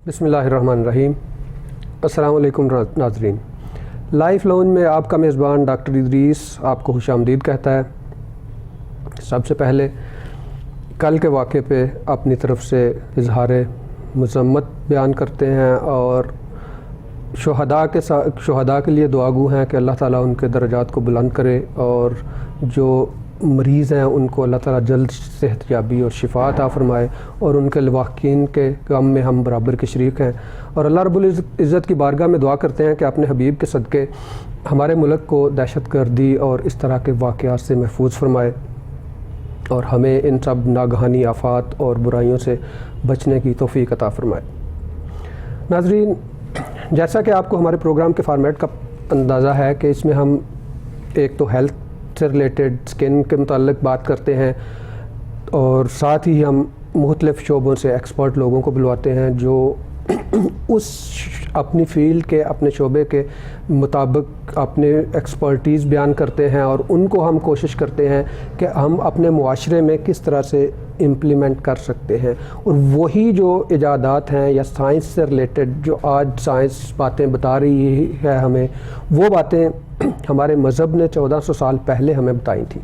بسم اللہ الرحمن الرحیم۔ السلام علیکم ناظرین، لائف لونج میں آپ کا میزبان ڈاکٹر ادریس آپ کو خوش آمدید کہتا ہے۔ سب سے پہلے کل کے واقعے پہ اپنی طرف سے اظہار مذمت بیان کرتے ہیں اور شہداء کے لیے دعا گو ہیں کہ اللہ تعالیٰ ان کے درجات کو بلند کرے، اور جو مریض ہیں ان کو اللہ تعالیٰ جلد صحت یابی اور شفا عطا فرمائے، اور ان کے لواحقین کے غم میں ہم برابر کے شریک ہیں، اور اللہ رب العزت کی بارگاہ میں دعا کرتے ہیں کہ اپنے حبیب کے صدقے ہمارے ملک کو دہشت گردی اور اس طرح کے واقعات سے محفوظ فرمائے، اور ہمیں ان سب ناگہانی آفات اور برائیوں سے بچنے کی توفیق عطا فرمائے۔ ناظرین، جیسا کہ آپ کو ہمارے پروگرام کے فارمیٹ کا اندازہ ہے کہ اس میں ہم ایک تو ہیلتھ سے ریلیٹڈ اسکن کے متعلق بات کرتے ہیں، اور ساتھ ہی ہم مختلف شعبوں سے ایکسپرٹ لوگوں کو بلواتے ہیں جو اس اپنی فیلڈ کے اپنے شعبے کے مطابق اپنے ایکسپرٹیز بیان کرتے ہیں، اور ان کو ہم کوشش کرتے ہیں کہ ہم اپنے معاشرے میں کس طرح سے امپلیمنٹ کر سکتے ہیں، اور وہی جو ایجادات ہیں یا سائنس سے ریلیٹڈ جو آج سائنس باتیں بتا رہی ہے ہمیں، وہ باتیں ہمارے مذہب نے 1400 سال پہلے ہمیں بتائی تھیں،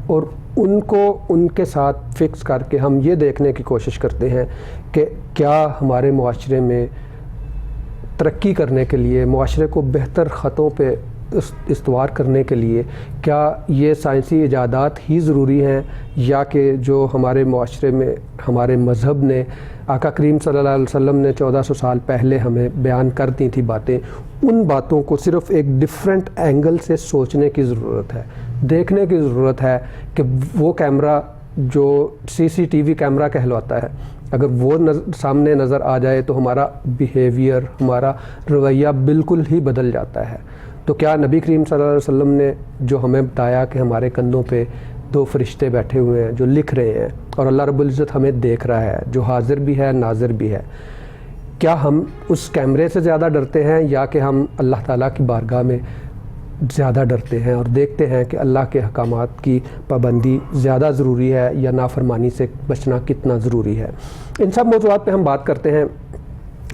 اور ان کو ان کے ساتھ فکس کر کے ہم یہ دیکھنے کی کوشش کرتے ہیں کہ کیا ہمارے معاشرے میں ترقی کرنے کے لیے، معاشرے کو بہتر خطوں پہ استوار کرنے کے لیے کیا یہ سائنسی ایجادات ہی ضروری ہیں، یا کہ جو ہمارے معاشرے میں ہمارے مذہب نے آقا کریم صلی اللہ علیہ وسلم نے 1400 سال پہلے ہمیں بیان کر دی تھی باتیں، ان باتوں کو صرف ایک ڈیفرنٹ اینگل سے سوچنے کی ضرورت ہے، دیکھنے کی ضرورت ہے کہ وہ کیمرہ جو CCTV کیمرہ کہلواتا ہے، اگر وہ سامنے نظر آ جائے تو ہمارا بیہیویئر، ہمارا رویہ بالکل ہی بدل جاتا ہے۔ تو کیا نبی کریم صلی اللہ علیہ وسلم نے جو ہمیں بتایا کہ ہمارے کندھوں پہ 2 فرشتے بیٹھے ہوئے ہیں جو لکھ رہے ہیں، اور اللہ رب العزت ہمیں دیکھ رہا ہے، جو حاضر بھی ہے ناظر بھی ہے، کیا ہم اس کیمرے سے زیادہ ڈرتے ہیں، یا کہ ہم اللہ تعالیٰ کی بارگاہ میں زیادہ ڈرتے ہیں اور دیکھتے ہیں کہ اللہ کے احکامات کی پابندی زیادہ ضروری ہے یا نافرمانی سے بچنا کتنا ضروری ہے؟ ان سب موضوعات پہ ہم بات کرتے ہیں۔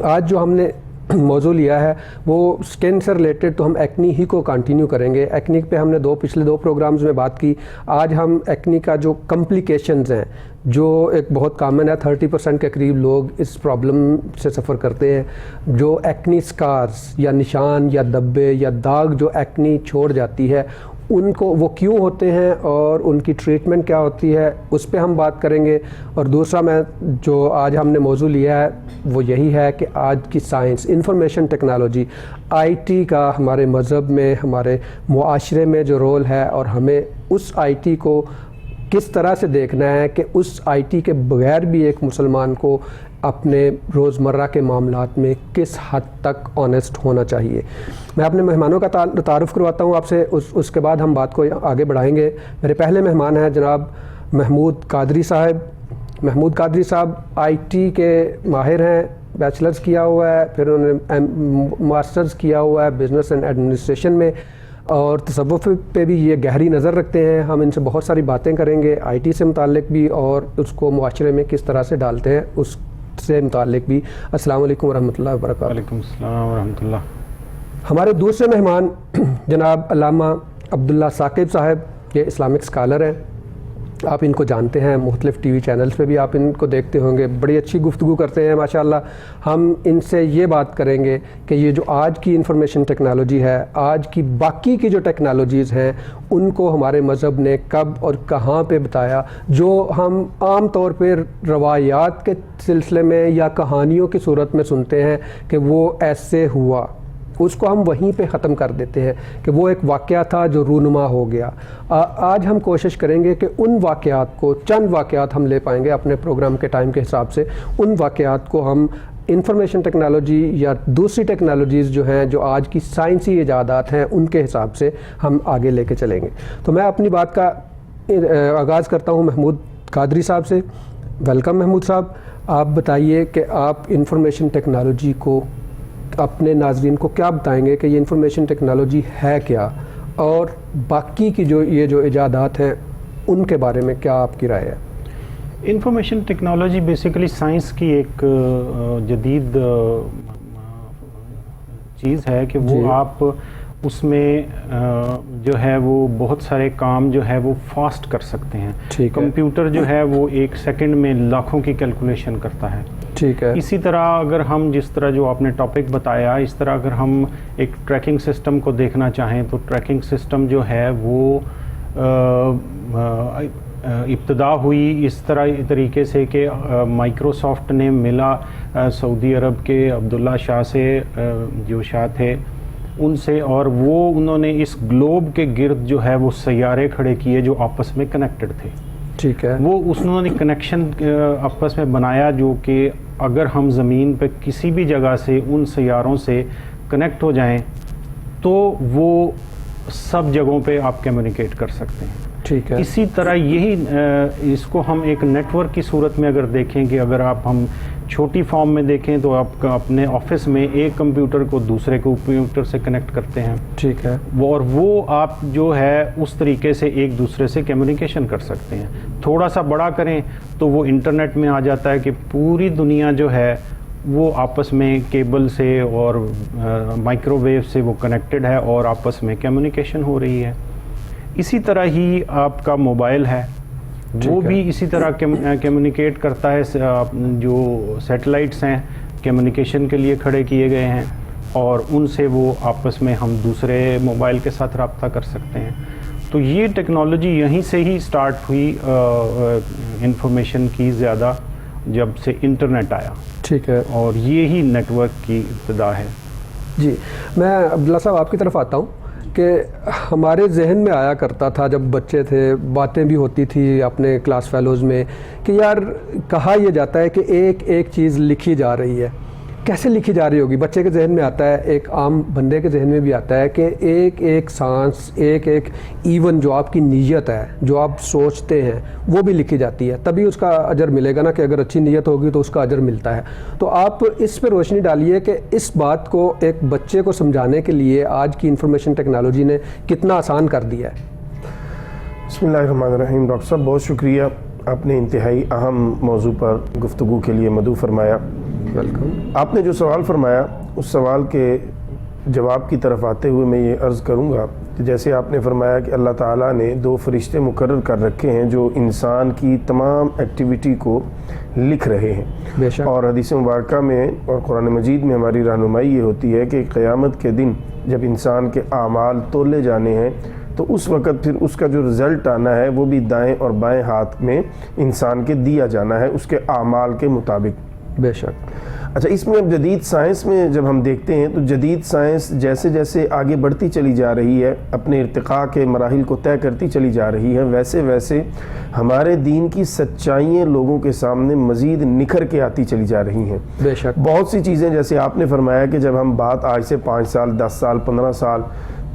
آج جو ہم نے موضوع لیا ہے وہ سکن سے ریلیٹڈ، تو ہم ایکنی ہی کو کنٹینیو کریں گے۔ ایکنی پہ ہم نے پچھلے 2 پروگرامز میں بات کی۔ آج ہم ایکنی کا جو کمپلیکیشنز ہیں، جو ایک بہت کامن ہے، 30% کے قریب لوگ اس پرابلم سے سفر کرتے ہیں، جو ایکنی سکارز یا نشان یا دبے یا داغ جو ایکنی چھوڑ جاتی ہے، ان کو وہ کیوں ہوتے ہیں اور ان کی ٹریٹمنٹ کیا ہوتی ہے، اس پہ ہم بات کریں گے۔ اور دوسرا جو آج ہم نے موضوع لیا ہے وہ یہی ہے کہ آج کی سائنس، انفارمیشن ٹیکنالوجی، IT کا ہمارے مذہب میں، ہمارے معاشرے میں جو رول ہے، اور ہمیں اس IT کو کس طرح سے دیکھنا ہے کہ اس IT کے بغیر بھی ایک مسلمان کو اپنے روزمرہ کے معاملات میں کس حد تک آنیسٹ ہونا چاہیے۔ میں اپنے مہمانوں کا تعارف کرواتا ہوں آپ سے، اس کے بعد ہم بات کو آگے بڑھائیں گے۔ میرے پہلے مہمان ہیں جناب محمود قادری صاحب۔ محمود قادری صاحب IT کے ماہر ہیں، بیچلرز کیا ہوا ہے، پھر انہوں نے ماسٹرز کیا ہوا ہے بزنس اینڈ ایڈمنسٹریشن میں، اور تصوف پہ بھی یہ گہری نظر رکھتے ہیں۔ ہم ان سے بہت ساری باتیں کریں گے، IT سے متعلق بھی، اور اس کو معاشرے میں کس طرح سے ڈالتے ہیں اس سے متعلق بھی۔ السلام علیکم ورحمۃ اللہ وبرکاتہ۔ وعلیکم السلام ورحمۃ اللہ۔ ہمارے دوسرے مہمان جناب علامہ عبداللہ ثاقب صاحب، یہ اسلامک اسکالر ہیں، آپ ان کو جانتے ہیں، مختلف TV چینلز پہ بھی آپ ان کو دیکھتے ہوں گے، بڑی اچھی گفتگو کرتے ہیں ماشاءاللہ۔ ہم ان سے یہ بات کریں گے کہ یہ جو آج کی انفارمیشن ٹیکنالوجی ہے، آج کی باقی کی جو ٹیکنالوجیز ہیں، ان کو ہمارے مذہب نے کب اور کہاں پہ بتایا، جو ہم عام طور پہ روایات کے سلسلے میں یا کہانیوں کی صورت میں سنتے ہیں کہ وہ ایسے ہوا، اس کو ہم وہیں پہ ختم کر دیتے ہیں کہ وہ ایک واقعہ تھا جو رونما ہو گیا۔ آج ہم کوشش کریں گے کہ ان واقعات کو، چند واقعات ہم لے پائیں گے اپنے پروگرام کے ٹائم کے حساب سے، ان واقعات کو ہم انفارمیشن ٹیکنالوجی یا دوسری ٹیکنالوجیز جو ہیں، جو آج کی سائنسی ایجادات ہیں، ان کے حساب سے ہم آگے لے کے چلیں گے۔ تو میں اپنی بات کا آغاز کرتا ہوں محمود قادری صاحب سے۔ ویلکم محمود صاحب، آپ بتائیے کہ آپ انفارمیشن ٹیکنالوجی کو اپنے ناظرین کو کیا بتائیں گے کہ یہ انفارمیشن ٹیکنالوجی ہے کیا، اور باقی کی جو یہ جو ایجادات ہیں ان کے بارے میں کیا آپ کی رائے ہے؟ انفارمیشن ٹیکنالوجی بیسیکلی سائنس کی ایک جدید چیز ہے کہ وہ آپ اس میں جو ہے وہ بہت سارے کام جو ہے وہ فاسٹ کر سکتے ہیں. کمپیوٹر جو ہے وہ ایک سیکنڈ میں لاکھوں کی کیلکولیشن کرتا ہے. ٹھیک ہے. اسی طرح اگر ہم جس طرح جو آپ نے ٹاپک بتایا اس طرح اگر ہم ایک ٹریکنگ سسٹم کو دیکھنا چاہیں تو ٹریکنگ سسٹم جو ہے وہ ابتدا ہوئی اس طریقے سے کہ مائکروسافٹ نے ملا سعودی عرب کے عبداللہ شاہ سے جو شاہ تھے ان سے، اور وہ انہوں نے اس گلوب کے گرد جو ہے وہ سیارے کھڑے کیے جو آپس میں کنیکٹڈ تھے. ٹھیک ہے. وہ انہوں نے کنیکشن آپس میں بنایا جو کہ اگر ہم زمین پہ کسی بھی جگہ سے ان سیاروں سے کنیکٹ ہو جائیں تو وہ سب جگہوں پہ آپ کمیونیکیٹ کر سکتے ہیں. ٹھیک ہے. اسی طرح یہی اس کو ہم ایک نیٹ ورک کی صورت میں اگر دیکھیں کہ اگر ہم چھوٹی فارم میں دیکھیں تو آپ اپنے آفس میں ایک کمپیوٹر کو دوسرے کمپیوٹر سے کنیکٹ کرتے ہیں. ٹھیک ہے. اور وہ آپ جو ہے اس طریقے سے ایک دوسرے سے کمیونیکیشن کر سکتے ہیں. تھوڑا سا بڑا کریں تو وہ انٹرنیٹ میں آ جاتا ہے کہ پوری دنیا جو ہے وہ آپس میں کیبل سے اور مائکرو ویو سے وہ کنیکٹڈ ہے اور آپس میں کمیونیکیشن ہو رہی ہے. اسی طرح ہی آپ کا موبائل ہے وہ بھی اسی طرح کمیونیکیٹ کرتا ہے. جو سیٹلائٹس ہیں کمیونیکیشن کے لیے کھڑے کیے گئے ہیں اور ان سے وہ آپس میں ہم دوسرے موبائل کے ساتھ رابطہ کر سکتے ہیں. تو یہ ٹیکنالوجی یہیں سے ہی سٹارٹ ہوئی انفارمیشن کی زیادہ جب سے انٹرنیٹ آیا. ٹھیک ہے. اور یہی نیٹ ورک کی ابتدا ہے. جی میں عبداللہ صاحب آپ کی طرف آتا ہوں کہ ہمارے ذہن میں آیا کرتا تھا جب بچے تھے، باتیں بھی ہوتی تھی اپنے کلاس فیلوز میں کہ یار کہا یہ جاتا ہے کہ ایک ایک چیز لکھی جا رہی ہے. کیسے لکھی جا رہی ہوگی؟ بچے کے ذہن میں آتا ہے، ایک عام بندے کے ذہن میں بھی آتا ہے کہ ایک ایک سانس، ایک ایک ایون جو آپ کی نیت ہے، جو آپ سوچتے ہیں وہ بھی لکھی جاتی ہے. تبھی اس کا اجر ملے گا نا، کہ اگر اچھی نیت ہوگی تو اس کا اجر ملتا ہے. تو آپ اس پہ روشنی ڈالیے کہ اس بات کو ایک بچے کو سمجھانے کے لیے آج کی انفارمیشن ٹیکنالوجی نے کتنا آسان کر دیا ہے. بسم اللہ الرحمن الرحیم. ڈاکٹر صاحب بہت شکریہ، آپ نے انتہائی اہم موضوع پر گفتگو کے لیے مدعو فرمایا. ویلکم. آپ نے جو سوال فرمایا اس سوال کے جواب کی طرف آتے ہوئے میں یہ عرض کروں گا کہ جیسے آپ نے فرمایا کہ اللہ تعالیٰ نے 2 فرشتے مقرر کر رکھے ہیں جو انسان کی تمام ایکٹیویٹی کو لکھ رہے ہیں. بے شک. اور حدیث مبارکہ میں اور قرآن مجید میں ہماری رہنمائی یہ ہوتی ہے کہ قیامت کے دن جب انسان کے اعمال تولے جانے ہیں تو اس وقت پھر اس کا جو رزلٹ آنا ہے وہ بھی دائیں اور بائیں ہاتھ میں انسان کے دیا جانا ہے اس کے اعمال کے مطابق. بے شک. اچھا، اس میں اب جدید سائنس میں جب ہم دیکھتے ہیں تو جدید سائنس جیسے جیسے آگے بڑھتی چلی جا رہی ہے، اپنے ارتقاء کے مراحل کو طے کرتی چلی جا رہی ہے، ویسے ویسے ہمارے دین کی سچائیاں لوگوں کے سامنے مزید نکھر کے آتی چلی جا رہی ہیں. بے شک. بہت سی چیزیں جیسے آپ نے فرمایا کہ جب ہم بات آج سے 5 سال 10 سال 15 سال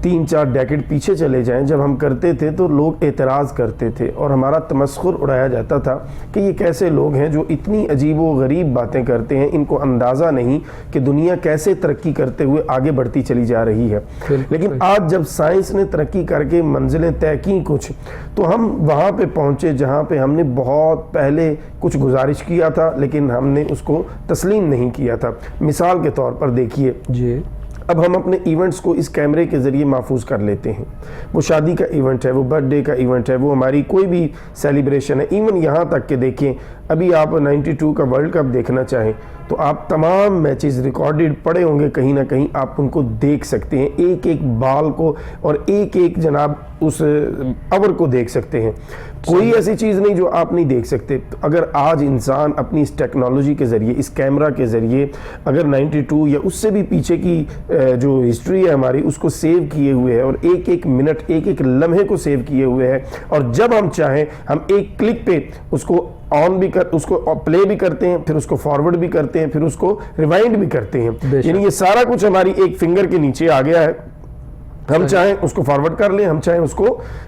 3-4 ڈیکیڈ پیچھے چلے جائیں، جب ہم کرتے تھے تو لوگ اعتراض کرتے تھے اور ہمارا تمسخر اڑایا جاتا تھا کہ یہ کیسے لوگ ہیں جو اتنی عجیب و غریب باتیں کرتے ہیں، ان کو اندازہ نہیں کہ دنیا کیسے ترقی کرتے ہوئے آگے بڑھتی چلی جا رہی ہے. لیکن آج جب سائنس نے ترقی کر کے منزلیں طے کی کچھ، تو ہم وہاں پہ پہنچے جہاں پہ ہم نے بہت پہلے کچھ گزارش کیا تھا لیکن ہم نے اس کو تسلیم نہیں کیا تھا. مثال کے طور پر دیکھیے، جی اب ہم اپنے ایونٹس کو اس کیمرے کے ذریعے محفوظ کر لیتے ہیں. وہ شادی کا ایونٹ ہے، وہ برتھ ڈے کا ایونٹ ہے، وہ ہماری کوئی بھی سیلیبریشن ہے، ایون یہاں تک کہ دیکھیں ابھی آپ 92 کا ورلڈ کپ دیکھنا چاہیں تو آپ تمام میچز ریکارڈڈ پڑے ہوں گے کہیں نہ کہیں، آپ ان کو دیکھ سکتے ہیں، ایک ایک بال کو اور ایک ایک جناب اس اوور کو دیکھ سکتے ہیں. کوئی ایسی چیز نہیں جو آپ نہیں دیکھ سکتے. تو اگر آج انسان اپنی اس ٹیکنالوجی کے ذریعے، اس کیمرہ کے ذریعے اگر 92 یا اس سے بھی پیچھے کی جو ہسٹری ہے ہماری اس کو سیو کیے ہوئے ہے اور ایک ایک منٹ ایک ایک لمحے کو سیو کیے ہوئے ہے، اور جب ہم چاہیں ہم ایک کلک پہ اس کو آن بھی اس کو پلے بھی کرتے ہیں، پھر اس کو فارورڈ بھی کرتے ہیں، پھر اس کو ریوائنڈ بھی کرتے ہیں. یعنی یہ سارا کچھ ہماری ایک فنگر کے نیچے آ گیا ہے. ہم چاہیں اس کو فارورڈ کر لیں، ہم چاہیں اس کو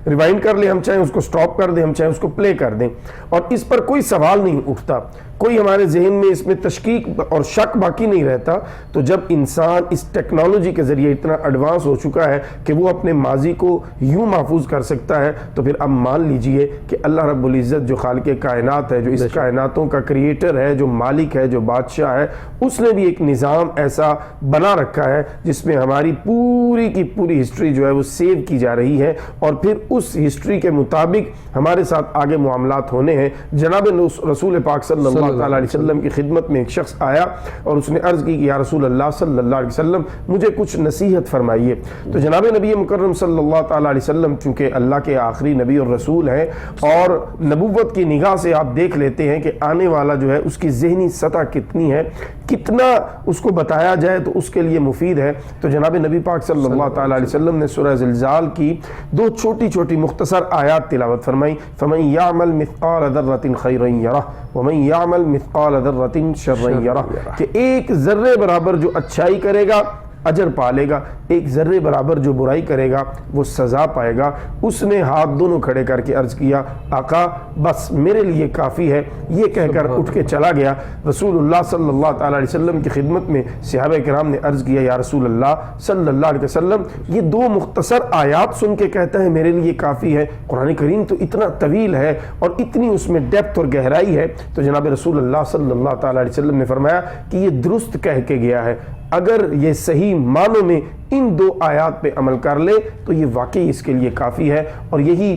ریوائنڈ کر لیں، ہم چاہیں اس کو سٹاپ کر دیں، ہم چاہیں اس کو پلے کر دیں، اور اس پر کوئی سوال نہیں اٹھتا. کوئی ہمارے ذہن میں اس میں تشکیک اور شک باقی نہیں رہتا. تو جب انسان اس ٹیکنالوجی کے ذریعے اتنا ایڈوانس ہو چکا ہے کہ وہ اپنے ماضی کو یوں محفوظ کر سکتا ہے, تو پھر اب مان لیجئے کہ اللہ رب العزت جو خالق کائنات ہے, جو اس کائناتوں کا کریٹر ہے, جو مالک ہے, جو بادشاہ ہے, اس نے بھی ایک نظام ایسا بنا رکھا ہے جس میں ہماری پوری کی پوری ہسٹری جو ہے وہ سیو کی جا رہی ہے, اور پھر اس ہسٹری کے مطابق ہمارے ساتھ آگے معاملات ہونے ہیں. جناب رسول پاک صلی اللہ تعالیٰ علیہ وسلم کی خدمت میں ایک شخص آیا اور اس نے عرض کی کہ یا رسول اللہ صلی اللہ علیہ وسلم مجھے کچھ نصیحت فرمائیے. تو جناب نبی مکرم صلی اللہ تعالیٰ علیہ وسلم چونکہ اللہ کے آخری نبی اور رسول ہیں, اور نبوت کی نگاہ سے آپ دیکھ لیتے ہیں کہ آنے والا جو ہے اس کی ذہنی سطح کتنی ہے, کتنا اس کو بتایا جائے تو اس کے لیے مفید ہے. تو جناب نبی پاک صلی اللہ تعالیٰ علیہ وسلم نے سورہ زلزال کی 2 چھوٹی چھوٹی مختصر آیات تلاوت فرمائی. فَمَن يَعْمَلْ مِثْقَالَ ذَرَّةٍ خَيْرًا يَرَهُ وَمَن يَعْمَلْ مِثْقَالَ ذَرَّةٍ شَرًّا يَرَهُ, کہ ایک ذرے برابر جو اچھائی کرے گا اجر پالے گا, ایک ذرے برابر جو برائی کرے گا وہ سزا پائے گا. اس نے ہاتھ دونوں کھڑے کر کے عرض کیا آقا بس میرے لیے کافی ہے, یہ کہہ کر اٹھ کے چلا گیا. رسول اللہ صلی اللہ تعالیٰ علیہ وسلم کی خدمت میں صحابہ کرام نے عرض کیا یا رسول اللہ صلی اللہ علیہ وسلم یہ 2 مختصر آیات سن کے کہتا ہے میرے لیے کافی ہے, قرآن کریم تو اتنا طویل ہے اور اتنی اس میں ڈیپتھ اور گہرائی ہے. تو جناب رسول اللہ صلی اللہ تعالیٰ علیہ وسلم نے فرمایا کہ یہ درست کہہ کے گیا ہے, اگر یہ صحیح معنوں میں ان 2 آیات پہ عمل کر لے تو یہ واقعی اس کے لیے کافی ہے. اور یہی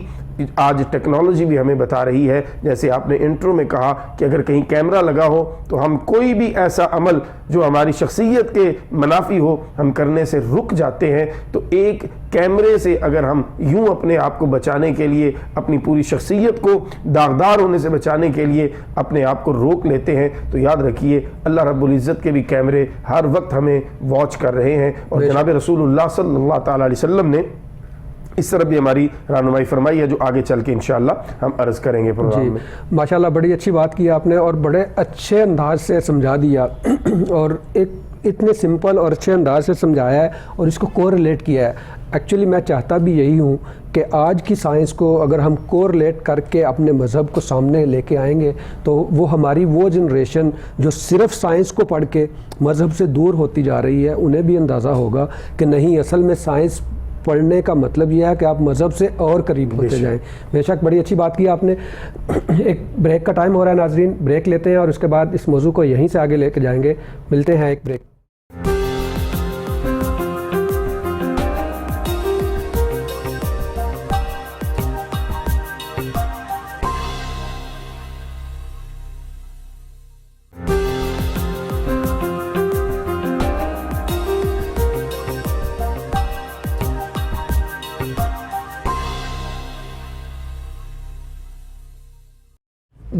آج ٹیکنالوجی بھی ہمیں بتا رہی ہے, جیسے آپ نے انٹرو میں کہا کہ اگر کہیں کیمرہ لگا ہو تو ہم کوئی بھی ایسا عمل جو ہماری شخصیت کے منافی ہو ہم کرنے سے رک جاتے ہیں. تو ایک کیمرے سے اگر ہم یوں اپنے آپ کو بچانے کے لیے, اپنی پوری شخصیت کو داغدار ہونے سے بچانے کے لیے اپنے آپ کو روک لیتے ہیں, تو یاد رکھیے اللہ رب العزت کے بھی کیمرے ہر وقت ہمیں واچ کر رہے ہیں. اور جناب رسول اللہ صلی اللہ تعالیٰ علیہ وسلم نے اس طرح بھی ہماری رہنمائی فرمائی ہے جو آگے چل کے انشاءاللہ ہم عرض کریں گے پروگرام میں. ماشاءاللہ بڑی اچھی بات کی آپ نے اور بڑے اچھے انداز سے سمجھا دیا اور ایک اتنے سمپل اور اچھے انداز سے سمجھایا ہے اور اس کو کوریلیٹ کیا ہے. ایکچولی میں چاہتا بھی یہی ہوں کہ آج کی سائنس کو اگر ہم کوریلیٹ کر کے اپنے مذہب کو سامنے لے کے آئیں گے تو وہ ہماری وہ جنریشن جو صرف سائنس کو پڑھ کے مذہب سے دور ہوتی جا رہی ہے انہیں بھی اندازہ ہوگا کہ نہیں, اصل میں سائنس پڑھنے کا مطلب یہ ہے کہ آپ مذہب سے اور قریب ہوتے جائیں. بے شک بڑی اچھی بات کی آپ نے. ایک بریک کا ٹائم ہو رہا ہے ناظرین, بریک لیتے ہیں اور اس کے بعد اس موضوع کو یہیں سے آگے لے کے جائیں گے. ملتے ہیں ایک بریک.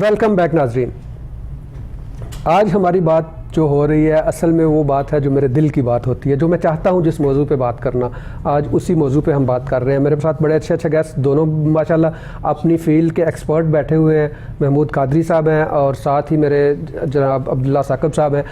ویلکم بیک ناظرین. آج ہماری بات جو ہو رہی ہے اصل میں وہ بات ہے جو میرے دل کی بات ہوتی ہے, جو میں چاہتا ہوں جس موضوع پہ بات کرنا, آج اسی موضوع پہ ہم بات کر رہے ہیں. میرے ساتھ بڑے اچھے اچھے گیسٹ دونوں ماشاءاللہ اپنی فیلڈ کے ایکسپرٹ بیٹھے ہوئے ہیں. محمود قادری صاحب ہیں اور ساتھ ہی میرے جناب عبداللہ ثاقب صاحب ہیں.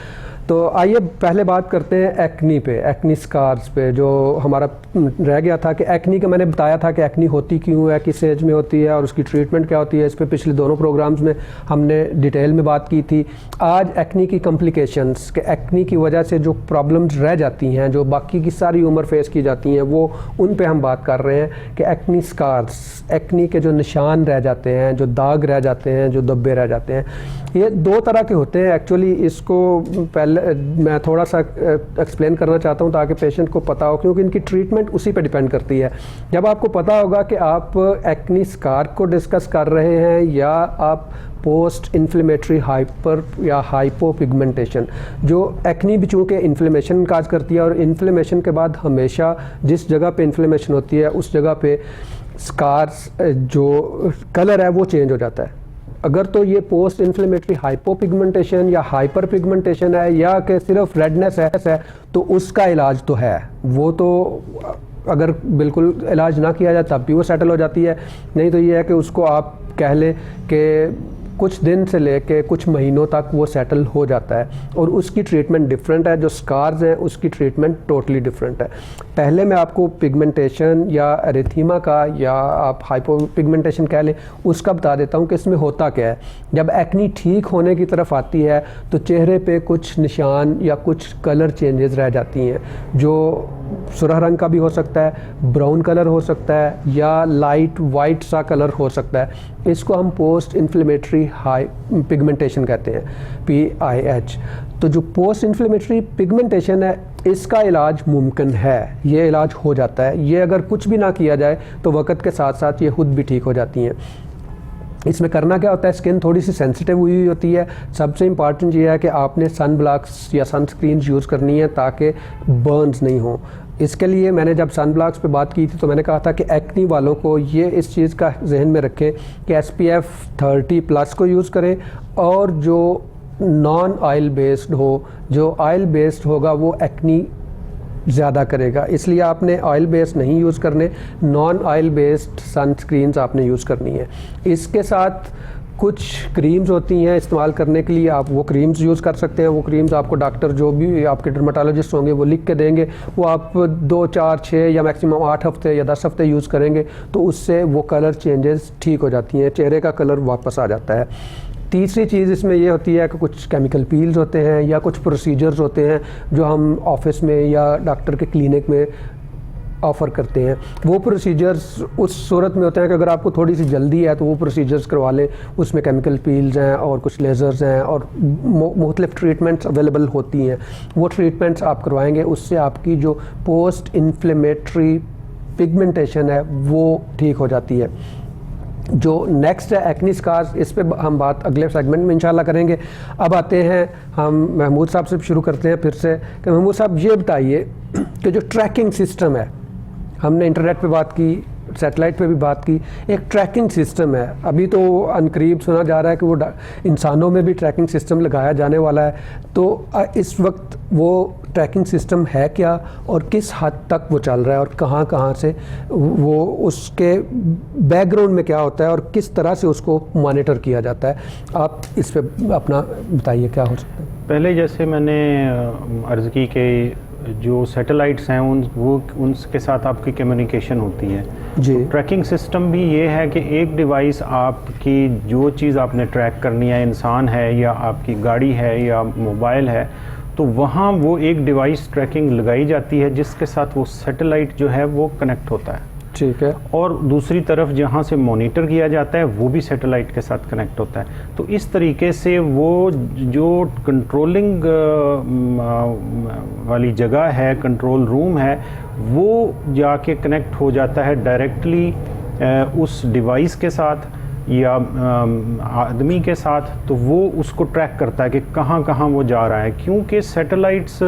تو آئیے پہلے بات کرتے ہیں ایکنی پہ, ایکنی سکارز پہ, جو ہمارا رہ گیا تھا کہ ایکنی کا میں نے بتایا تھا کہ ایکنی ہوتی کیوں ہے, کس ایج میں ہوتی ہے اور اس کی ٹریٹمنٹ کیا ہوتی ہے. اس پہ پچھلے دونوں پروگرامز میں ہم نے ڈیٹیل میں بات کی تھی. آج ایکنی کی کمپلیکیشنز, کہ ایکنی کی وجہ سے جو پرابلمز رہ جاتی ہیں جو باقی کی ساری عمر فیس کی جاتی ہیں, وہ ان پہ ہم بات کر رہے ہیں کہ ایکنی سکارز, ایکنی کے جو نشان رہ جاتے ہیں, جو داغ رہ جاتے ہیں, جو دبے رہ جاتے ہیں, یہ 2 طرح کے ہوتے ہیں. ایکچولی اس کو پہلے میں تھوڑا سا ایکسپلین کرنا چاہتا ہوں تاکہ پیشنٹ کو پتہ ہو, کیونکہ ان کی ٹریٹمنٹ اسی پہ ڈیپینڈ کرتی ہے. جب آپ کو پتہ ہوگا کہ آپ ایکنی سکار کو ڈسکس کر رہے ہیں یا آپ پوسٹ انفلیمیٹری ہائپر یا ہائپو پگمنٹیشن, جو ایکنی بھی چونکہ انفلیمیشن کاز کرتی ہے اور انفلیمیشن کے بعد ہمیشہ جس جگہ پہ انفلیمیشن ہوتی ہے اس جگہ پہ سکارز جو کلر ہے وہ چینج ہو جاتا ہے. اگر تو یہ پوسٹ انفلیمیٹری ہائپو پگمنٹیشن یا ہائپر پگمنٹیشن ہے یا کہ صرف ریڈنس ہے تو اس کا علاج تو ہے, وہ تو اگر بالکل علاج نہ کیا جائے تب بھی وہ سیٹل ہو جاتی ہے. نہیں تو یہ ہے کہ اس کو آپ کہہ لیں کہ کچھ دن سے لے کے کچھ مہینوں تک وہ سیٹل ہو جاتا ہے اور اس کی ٹریٹمنٹ ڈفرینٹ ہے. جو سکارز ہیں اس کی ٹریٹمنٹ ٹوٹلی ڈفرینٹ ہے. پہلے میں آپ کو پگمنٹیشن یا ایریتھیما کا یا آپ ہائپو پگمنٹیشن کہہ لیں اس کا بتا دیتا ہوں کہ اس میں ہوتا کیا ہے. جب ایکنی ٹھیک ہونے کی طرف آتی ہے تو چہرے پہ کچھ نشان یا کچھ کلر چینجز رہ جاتی ہیں, جو سرخ رنگ کا بھی ہو سکتا ہے, براؤن کلر ہو سکتا ہے, یا لائٹ وائٹ سا کلر ہو سکتا ہے. اس کو ہم پوسٹ انفلیمیٹری ہائی پگمنٹیشن کہتے ہیں, PIH. تو جو پوسٹ انفلیمیٹری پگمنٹیشن ہے اس کا علاج ممکن ہے, یہ علاج ہو جاتا ہے. یہ اگر کچھ بھی نہ کیا جائے تو وقت کے ساتھ ساتھ یہ خود بھی ٹھیک ہو جاتی ہیں. اس میں کرنا کیا ہوتا ہے, اسکن تھوڑی سی سینسیٹیو ہوئی ہوتی ہے. سب سے امپارٹنٹ یہ ہے کہ آپ نے سن بلاکس یا سن سکرینز یوز کرنی ہے تاکہ برنز نہیں ہوں. اس کے لیے میں نے جب سن بلاکس پہ بات کی تھی تو میں نے کہا تھا کہ ایکنی والوں کو یہ اس چیز کا ذہن میں رکھیں کہ SPF 30+ کو یوز کریں, اور جو نان آئل بیسڈ ہو, جو آئل بیسڈ ہوگا وہ ایکنی زیادہ کرے گا. اس لیے آپ نے آئل بیس نہیں یوز کرنے, نان آئل بیسڈ سن سکرینز آپ نے یوز کرنی ہے. اس کے ساتھ کچھ کریمز ہوتی ہیں استعمال کرنے کے لیے, آپ وہ کریمز یوز کر سکتے ہیں. وہ کریمز آپ کو ڈاکٹر جو بھی آپ کے ڈرماٹولوجسٹ ہوں گے وہ لکھ کے دیں گے. وہ آپ 2 4 6 یا میکسیمم 8 ہفتے یا 10 ہفتے یوز کریں گے تو اس سے وہ کلر چینجز ٹھیک ہو جاتی ہیں, چہرے کا کلر واپس آ جاتا ہے. تیسری چیز اس میں یہ ہوتی ہے کہ کچھ کیمیکل پیلز ہوتے ہیں یا کچھ پروسیجرز ہوتے ہیں جو ہم آفس میں یا ڈاکٹر کے کلینک میں آفر کرتے ہیں. وہ پروسیجرز اس صورت میں ہوتے ہیں کہ اگر آپ کو تھوڑی سی جلدی ہے تو وہ پروسیجرز کروا لیں. اس میں کیمیکل پیلز ہیں اور کچھ لیزرز ہیں اور مختلف ٹریٹمنٹس اویلیبل ہوتی ہیں. وہ ٹریٹمنٹس آپ کروائیں گے, اس سے آپ کی جو پوسٹ انفلیمیٹری پگمنٹیشن ہے وہ ٹھیک ہو جاتی ہے. جو نیکسٹ ہے ایکنی سکارز, اس پہ ہم بات اگلے سیگمنٹ میں انشاءاللہ کریں گے. اب آتے ہیں ہم محمود صاحب سے شروع کرتے ہیں پھر سے کہ محمود صاحب یہ بتائیے کہ جو ٹریکنگ سسٹم ہے, ہم نے انٹرنیٹ پہ بات کی, سیٹلائٹ پہ بھی بات کی, ایک ٹریکنگ سسٹم ہے. ابھی تو عنقریب سنا جا رہا ہے کہ وہ انسانوں میں بھی ٹریکنگ سسٹم لگایا جانے والا ہے. تو اس وقت وہ ٹریکنگ سسٹم ہے کیا اور کس حد تک وہ چل رہا ہے اور کہاں کہاں سے وہ, اس کے بیک گراؤنڈ میں کیا ہوتا ہے اور کس طرح سے اس کو مانیٹر کیا جاتا ہے؟ آپ اس پہ اپنا بتائیے کیا ہو سکتا ہے. پہلے جیسے میں نے عرض کی کہ جو سیٹلائٹس ہیں ان کے ساتھ آپ کی کمیونیکیشن ہوتی ہے. جی, ٹریکنگ سسٹم بھی یہ ہے کہ ایک ڈیوائس آپ کی جو چیز آپ نے ٹریک کرنی ہے, انسان ہے یا آپ کی گاڑی ہے یا موبائل ہے, تو وہاں وہ ایک ڈیوائس ٹریکنگ لگائی جاتی ہے جس کے ساتھ وہ سیٹلائٹ جو ہے وہ کنیکٹ ہوتا ہے. ٹھیک ہے. اور دوسری طرف جہاں سے مانیٹر کیا جاتا ہے وہ بھی سیٹلائٹ کے ساتھ کنیکٹ ہوتا ہے. تو اس طریقے سے وہ جو کنٹرولنگ والی جگہ ہے, کنٹرول روم ہے, وہ جا کے کنیکٹ ہو جاتا ہے ڈائریکٹلی اس ڈیوائس کے ساتھ یا آدمی کے ساتھ. تو وہ اس کو ٹریک کرتا ہے کہ کہاں کہاں وہ جا رہا ہے, کیونکہ سیٹلائٹس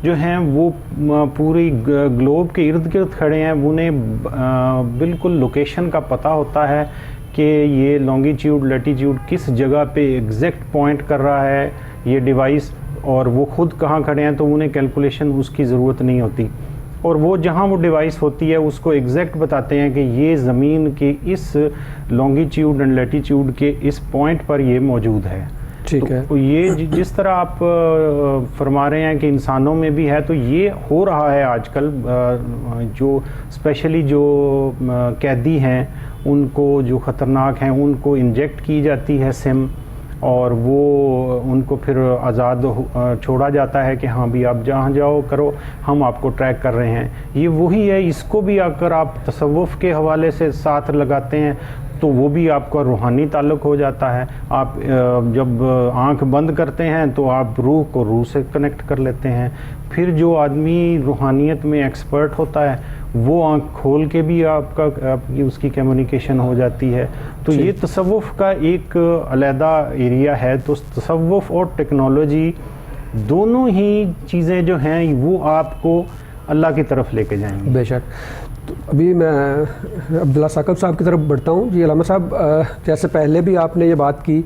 جو ہیں وہ پوری گلوب کے ارد گرد کھڑے ہیں. انہیں بالکل لوکیشن کا پتہ ہوتا ہے کہ یہ لانگیٹیوڈ لیٹیٹیوڈ کس جگہ پہ ایگزیکٹ پوائنٹ کر رہا ہے یہ ڈیوائس, اور وہ خود کہاں کھڑے ہیں, تو انہیں کیلکولیشن اس کی ضرورت نہیں ہوتی. اور وہ جہاں وہ ڈیوائس ہوتی ہے اس کو ایگزیکٹ بتاتے ہیں کہ یہ زمین کے اس لانگیٹیوڈ اینڈ لیٹیٹیوڈ کے اس پوائنٹ پر یہ موجود ہے. ٹھیک ہے. تو یہ جس طرح آپ فرما رہے ہیں کہ انسانوں میں بھی ہے, تو یہ ہو رہا ہے آج کل. جو اسپیشلی جو قیدی ہیں ان کو جو خطرناک ہیں ان کو انجیکٹ کی جاتی ہے سم, اور وہ ان کو پھر آزاد چھوڑا جاتا ہے کہ ہاں بھی آپ جہاں جاؤ کرو, ہم آپ کو ٹریک کر رہے ہیں. یہ وہی ہے. اس کو بھی اگر آپ تصوف کے حوالے سے ساتھ لگاتے ہیں تو وہ بھی آپ کا روحانی تعلق ہو جاتا ہے. آپ جب آنکھ بند کرتے ہیں تو آپ روح کو روح سے کنیکٹ کر لیتے ہیں. پھر جو آدمی روحانیت میں ایکسپرٹ ہوتا ہے وہ آنکھ کھول کے بھی آپ کی اس کی کمیونیکیشن ہو جاتی ہے. تو یہ تصوف کا ایک علیحدہ ایریا ہے. تو تصوف اور ٹیکنالوجی دونوں ہی چیزیں جو ہیں وہ آپ کو اللہ کی طرف لے کے جائیں گے. بے شک. ابھی میں عبداللہ ثاقب صاحب کی طرف بڑھتا ہوں. جی علامہ صاحب, جیسے پہلے بھی آپ نے یہ بات کی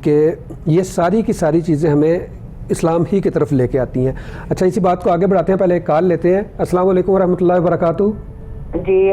کہ یہ ساری کی ساری چیزیں ہمیں اسلام ہی کی طرف لے کے آتی ہیں. اچھا, اسی بات کو آگے بڑھاتے ہیں. پہلے ایک کال لیتے ہیں. السلام علیکم ورحمۃ اللہ وبرکاتہ. جی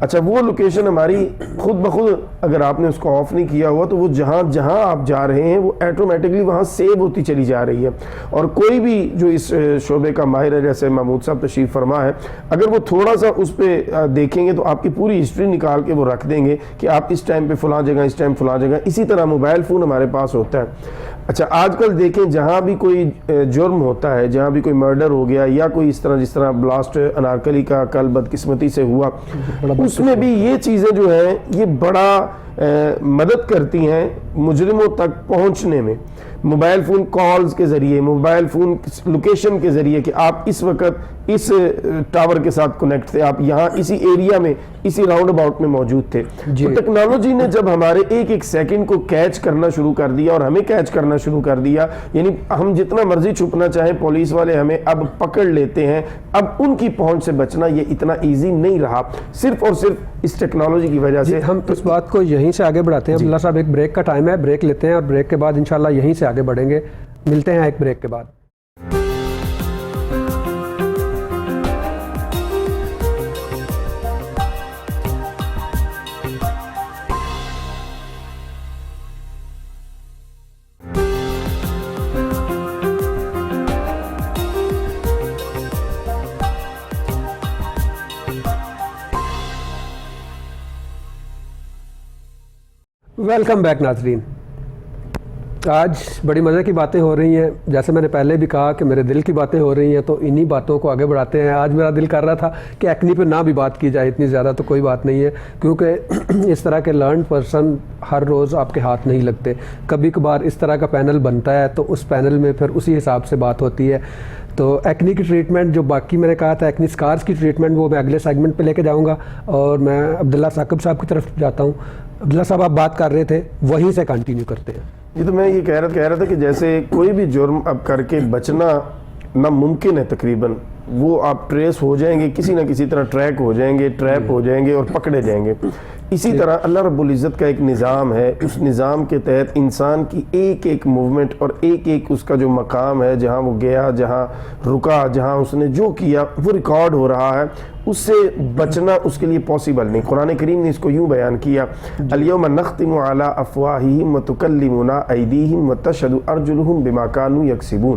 اچھا وہ لوکیشن ہماری خود بخود اگر آپ نے اس کو آف نہیں کیا ہوا تو وہ جہاں جہاں آپ جا رہے ہیں وہ ایٹومیٹکلی وہاں سیو ہوتی چلی جا رہی ہے. اور کوئی بھی جو اس شعبے کا ماہر ہے جیسے محمود صاحب تشریف فرما ہے, اگر وہ تھوڑا سا اس پہ دیکھیں گے تو آپ کی پوری ہسٹری نکال کے وہ رکھ دیں گے کہ آپ اس ٹائم پہ فلاں جگہ, اس ٹائم فلاں جگہ. اسی طرح موبائل فون ہمارے پاس ہوتا ہے. اچھا آج کل دیکھیں جہاں بھی کوئی جرم ہوتا ہے, جہاں بھی کوئی مرڈر ہو گیا یا کوئی اس طرح جس طرح بلاسٹ انارکلی کا کل بدقسمتی سے ہوا, اس میں بھی یہ چیزیں جو ہیں یہ بڑا مدد کرتی ہیں مجرموں تک پہنچنے میں. موبائل فون کالز کے ذریعے, موبائل فون لوکیشن کے ذریعے کہ آپ اس وقت اس ٹاور کے ساتھ کنیکٹ تھے, آپ یہاں اسی ایریا میں اسی راؤنڈ اباؤٹ میں موجود تھے. تو ٹیکنالوجی نے جب ہمارے ایک ایک سیکنڈ کو کیچ کرنا شروع کر دیا اور ہمیں کیچ کرنا شروع کر دیا, یعنی ہم جتنا مرضی چھپنا چاہیں پولیس والے ہمیں اب پکڑ لیتے ہیں. اب ان کی پہنچ سے بچنا یہ اتنا ایزی نہیں رہا, صرف اور صرف اس ٹیکنالوجی کی وجہ سے. ہم اس بات کو یہیں سے آگے بڑھاتے ہیں. عبداللہ صاحب ایک بریک کا ٹائم ہے, بریک لیتے ہیں اور بریک کے بعد انشاءاللہ یہیں سے آگے بڑھیں گے. ملتے ہیں ایک بریک کے بعد. ویلکم بیک ناظرین. آج بڑی مزے کی باتیں ہو رہی ہیں, جیسے میں نے پہلے بھی کہا کہ میرے دل کی باتیں ہو رہی ہیں, تو انہی باتوں کو آگے بڑھاتے ہیں. آج میرا دل کر رہا تھا کہ ایکنی پہ نہ بھی بات کی جائے, اتنی زیادہ تو کوئی بات نہیں ہے, کیونکہ اس طرح کے لرنڈ پرسن ہر روز آپ کے ہاتھ نہیں لگتے. کبھی کبھار اس طرح کا پینل بنتا ہے تو اس پینل میں پھر اسی حساب سے بات ہوتی ہے. تو ایکنی کی ٹریٹمنٹ جو باقی میں نے کہا تھا, ایکنی سکارز کی ٹریٹمنٹ, وہ میں اگلے سیگمنٹ پہ لے کے جاؤں گا. اور میں عبداللہ ثاقب صاحب کی طرف جاتا ہوں. عبداللہ صاحب آپ بات کر رہے تھے, وہیں سے کنٹینیو کرتے ہیں. یہ تو میں یہ کہہ رہا تھا کہ جیسے کوئی بھی جرم اب کر کے بچنا ناممکن ہے تقریباً, وہ آپ ٹریس ہو جائیں گے, کسی نہ کسی طرح ٹریک ہو جائیں گے, ٹریپ ہو جائیں گے اور پکڑے جائیں گے. اسی طرح اللہ رب العزت کا ایک نظام ہے, اس نظام کے تحت انسان کی ایک ایک موومنٹ اور ایک ایک اس کا جو مقام ہے, جہاں وہ گیا, جہاں رکا, جہاں اس نے جو کیا, وہ ریکارڈ ہو رہا ہے. اس سے بچنا اس کے لیے پاسبل نہیں. قرآن کریم نے اس کو یوں بیان کیا, الیوم نختم علی افواہہم وتکلمنا ایدیہم وتشہد ارجلہم بما کانوا یکسبون.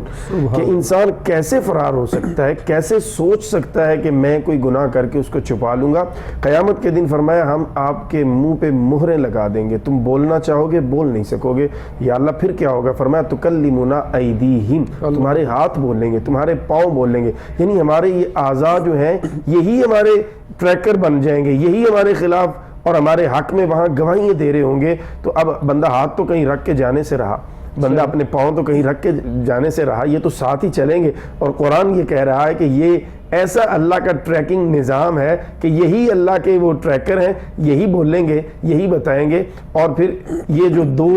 کہ انسان کیسے فرار ہو سکتا ہے, کیسے سوچ سکتا ہے کہ میں کوئی گناہ کر کے اس کو چھپا لوں گا. قیامت کے دن فرمایا ہم آپ کے منہ پہ مہریں لگا دیں گے, تم بولنا چاہو گے بول نہیں سکو گے. یا اللہ پھر کیا ہوگا؟ فرمایا تکلمنا ایدیہم, تمہارے ہاتھ بول لیں گے, تمہارے پاؤں بول لیں گے. یعنی ہمارے یہ اعضاء جو ہیں یہی ہمارے ٹریکر بن جائیں گے, یہی ہمارے خلاف اور ہمارے حق میں وہاں گواہیاں دے رہے ہوں گے. تو اب بندہ ہاتھ تو کہیں رکھ کے جانے سے رہا, بندہ اپنے پاؤں تو کہیں رکھ کے جانے سے رہا, یہ تو ساتھ ہی چلیں گے. اور قرآن یہ کہہ رہا ہے کہ یہ ایسا اللہ کا ٹریکنگ نظام ہے کہ یہی اللہ کے وہ ٹریکر ہیں, یہی بولیں گے, یہی بتائیں گے. اور پھر یہ جو دو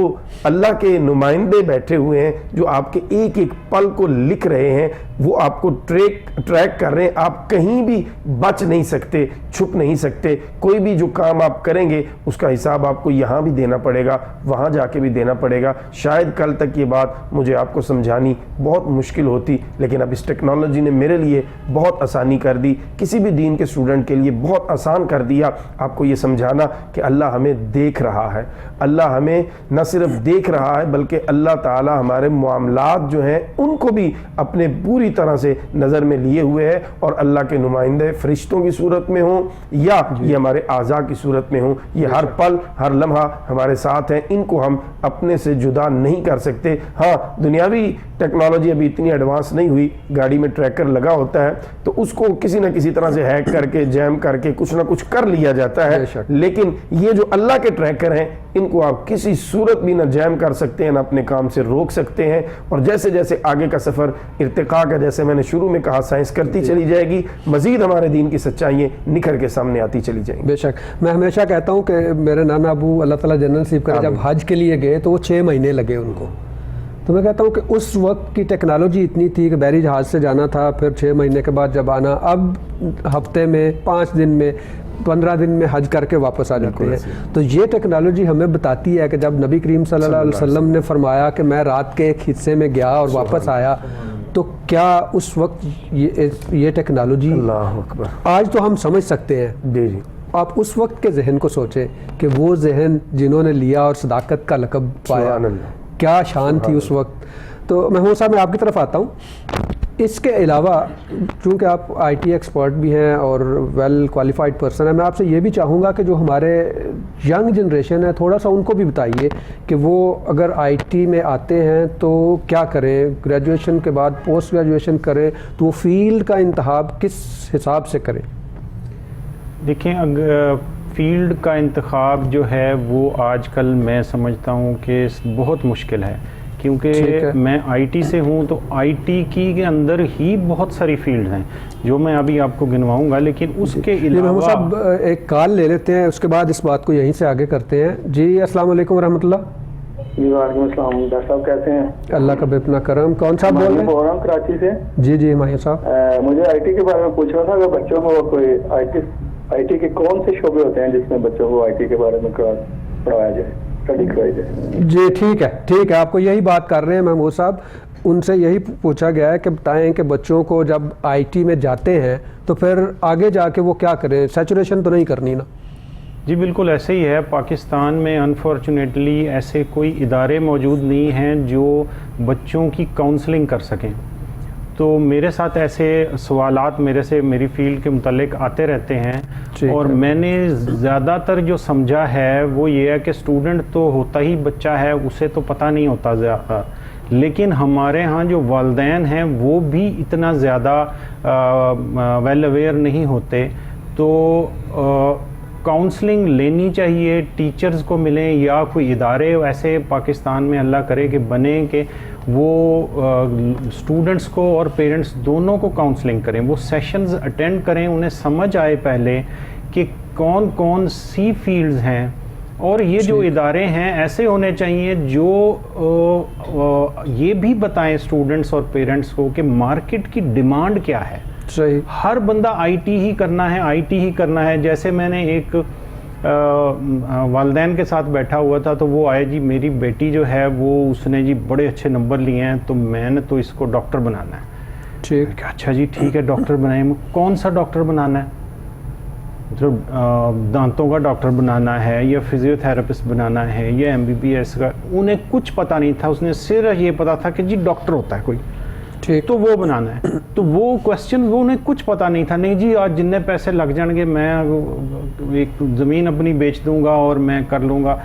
اللہ کے نمائندے بیٹھے ہوئے ہیں جو آپ کے ایک ایک پل کو لکھ رہے ہیں, وہ آپ کو ٹریک کر رہے ہیں. آپ کہیں بھی بچ نہیں سکتے, چھپ نہیں سکتے. کوئی بھی جو کام آپ کریں گے اس کا حساب آپ کو یہاں بھی دینا پڑے گا, وہاں جا کے بھی دینا پڑے گا. شاید کل تک یہ بات مجھے آپ کو سمجھانی بہت مشکل ہوتی, لیکن اب اس ٹیکنالوجی نے میرے لیے بہت آسانی کر دی, کسی بھی دین کے اسٹوڈنٹ کے لیے بہت آسان کر دیا آپ کو یہ سمجھانا کہ اللہ ہمیں دیکھ رہا ہے. اللہ ہمیں نہ صرف دیکھ رہا ہے بلکہ اللہ تعالی ہمارے معاملات جو ہیں ان کو بھی اپنے پوری طرح سے نظر میں لیے ہوئے ہے. اور اللہ کے نمائندے فرشتوں کی صورت میں ہوں یا یہ ہمارے اعضاء کی صورت میں ہوں, یہ ہر پل ہر لمحہ ہمارے ساتھ ہیں. ان کو ہم اپنے سے جدا نہیں کر سکتے. ہاں دنیاوی ٹیکنالوجی ابھی اتنی ایڈوانس نہیں ہوئی, گاڑی میں ٹریکر لگا ہوتا ہے تو اس کو کسی نہ کسی طرح سے ہیک کر کے جیم کر کے کچھ نہ کچھ کر لیا جاتا ہے. لیکن یہ جو اللہ کے ٹریکر ہیں ان کو آپ کسی صورت بھی نہ جیم کر سکتے ہیں, نہ اپنے کام سے روک سکتے ہیں. اور جیسے جیسے آگے کا سفر ارتقاء کا, جیسے میں نے شروع میں کہا, سائنس کرتی چلی جائے گی, مزید ہمارے دین کی سچائیاں نکھر کے سامنے آتی چلی جائیں گی. بے شک. میں ہمیشہ کہتا ہوں کہ میرے نانا ابو اللہ تعالیٰ جنت نصیب کرے جب حج کے لیے گئے تو وہ 6 مہینے لگے ان کو. تو میں کہتا ہوں کہ اس وقت کی ٹیکنالوجی اتنی تھی کہ بحری جہاز سے جانا تھا, پھر 6 مہینے کے بعد جب آنا, اب ہفتے میں 5 دن میں 15 دن میں حج کر کے واپس آ جاتے ہیں. تو یہ ٹیکنالوجی ہمیں بتاتی ہے کہ جب نبی کریم صلی اللہ علیہ وسلم نے فرمایا کہ میں رات کے ایک حصے میں گیا اور واپس آیا, تو کیا اس وقت یہ ٹیکنالوجی اللہ اکبر آج تو ہم سمجھ سکتے ہیں, جی آپ اس وقت کے ذہن کو سوچیں کہ وہ ذہن جنہوں نے لیا اور صداقت کا لقب پایا، سبحان اللہ، کیا شان تھی اس وقت. تو محمود صاحب میں آپ کی طرف آتا ہوں. اس کے علاوہ چونکہ آپ آئی ٹی ایکسپرٹ بھی ہیں اور ویل کوالیفائڈ پرسن ہیں، میں آپ سے یہ بھی چاہوں گا کہ جو ہمارے ینگ جنریشن ہے تھوڑا سا ان کو بھی بتائیے کہ وہ اگر آئی ٹی میں آتے ہیں تو کیا کریں، گریجویشن کے بعد پوسٹ گریجویشن کریں تو وہ فیلڈ کا انتخاب کس حساب سے کریں؟ دیکھیں، فیلڈ کا انتخاب جو ہے وہ آج کل میں سمجھتا ہوں کہ بہت مشکل ہے، کیونکہ میں آئی ٹی سے ہوں تو آئی ٹی کی کے اندر ہی بہت ساری فیلڈ ہیں جو میں ابھی آپ کو گنواؤں گا، لیکن اس کے علاوہ صاحب ایک کال لے لیتے ہیں، اس کے بعد اس بات کو یہیں سے آگے کرتے ہیں. جی السلام علیکم ورحمۃ اللہ. جی وعلیکم السلام. ڈاکٹر صاحب کیسے ہیں؟ اللہ کا بے پناہ کرم. کون صاحب بول رہے ہیں؟ کراچی سے. جی جی ماہر صاحب. مجھے آئی ٹی کے بارے میں پوچھنا تھا کہ بچوں کو کوئی آئی ٹی کے کون سے شعبے ہوتے ہیں جس میں بچوں کو آئی ٹی کے بارے میں پڑھایا جائے، اسٹڈی کرائی جائے؟ جی ٹھیک ہے، آپ کو یہی بات کر رہے ہیں محمود صاحب. ان سے یہی پوچھا گیا ہے کہ بتائیں کہ بچوں کو جب آئی ٹی میں جاتے ہیں تو پھر آگے جا کے وہ کیا کریں، سیچوریشن تو نہیں کرنی نا؟ جی بالکل ایسے ہی ہے. پاکستان میں انفارچونیٹلی ایسے کوئی ادارے موجود نہیں ہیں جو بچوں کی کاؤنسلنگ کر سکیں. تو میرے ساتھ ایسے سوالات میری فیلڈ کے متعلق آتے رہتے ہیں، اور میں نے زیادہ تر جو سمجھا ہے وہ یہ ہے کہ اسٹوڈنٹ تو ہوتا ہی بچہ ہے، اسے تو پتہ نہیں ہوتا زیادہ، لیکن ہمارے ہاں جو والدین ہیں وہ بھی اتنا زیادہ ویل اویئر نہیں ہوتے. تو کاؤنسلنگ لینی چاہیے، ٹیچرز کو ملیں یا کوئی ادارے ایسے پاکستان میں اللہ کرے کہ بنیں کہ وہ اسٹوڈنٹس کو اور پیرنٹس دونوں کو کاؤنسلنگ کریں، وہ سیشنز اٹینڈ کریں، انہیں سمجھ آئے پہلے کہ کون کون سی فیلڈز ہیں. اور یہ جو ادارے ہیں ایسے ہونے چاہیے جو یہ بھی بتائیں اسٹوڈنٹس اور پیرنٹس کو کہ مارکیٹ کی ڈیمانڈ کیا ہے. صحیح. ہر بندہ آئی ٹی ہی کرنا ہے، آئی ٹی ہی کرنا ہے. جیسے میں نے ایک والدین کے ساتھ بیٹھا ہوا تھا تو وہ آئے، جی میری بیٹی جو ہے وہ اس نے جی بڑے اچھے نمبر لیے ہیں تو میں نے تو اس کو ڈاکٹر بنانا ہے. ٹھیک. اچھا جی ٹھیک ہے ڈاکٹر بنائیں. کون سا ڈاکٹر بنانا ہے؟ مطلب دانتوں کا ڈاکٹر بنانا ہے یا فزیو تھراپسٹ بنانا ہے یا MBBS کا؟ انہیں کچھ پتہ نہیں تھا، اس نے صرف یہ پتا تھا کہ جی ڈاکٹر ہوتا ہے کوئی، ٹھیک تو وہ بنانا ہے. تو وہ کویسچن وہ انہیں کچھ پتہ نہیں تھا. نہیں جی آج جتنے پیسے لگ جائیں گے میں ایک زمین اپنی بیچ دوں گا اور میں کر لوں گا.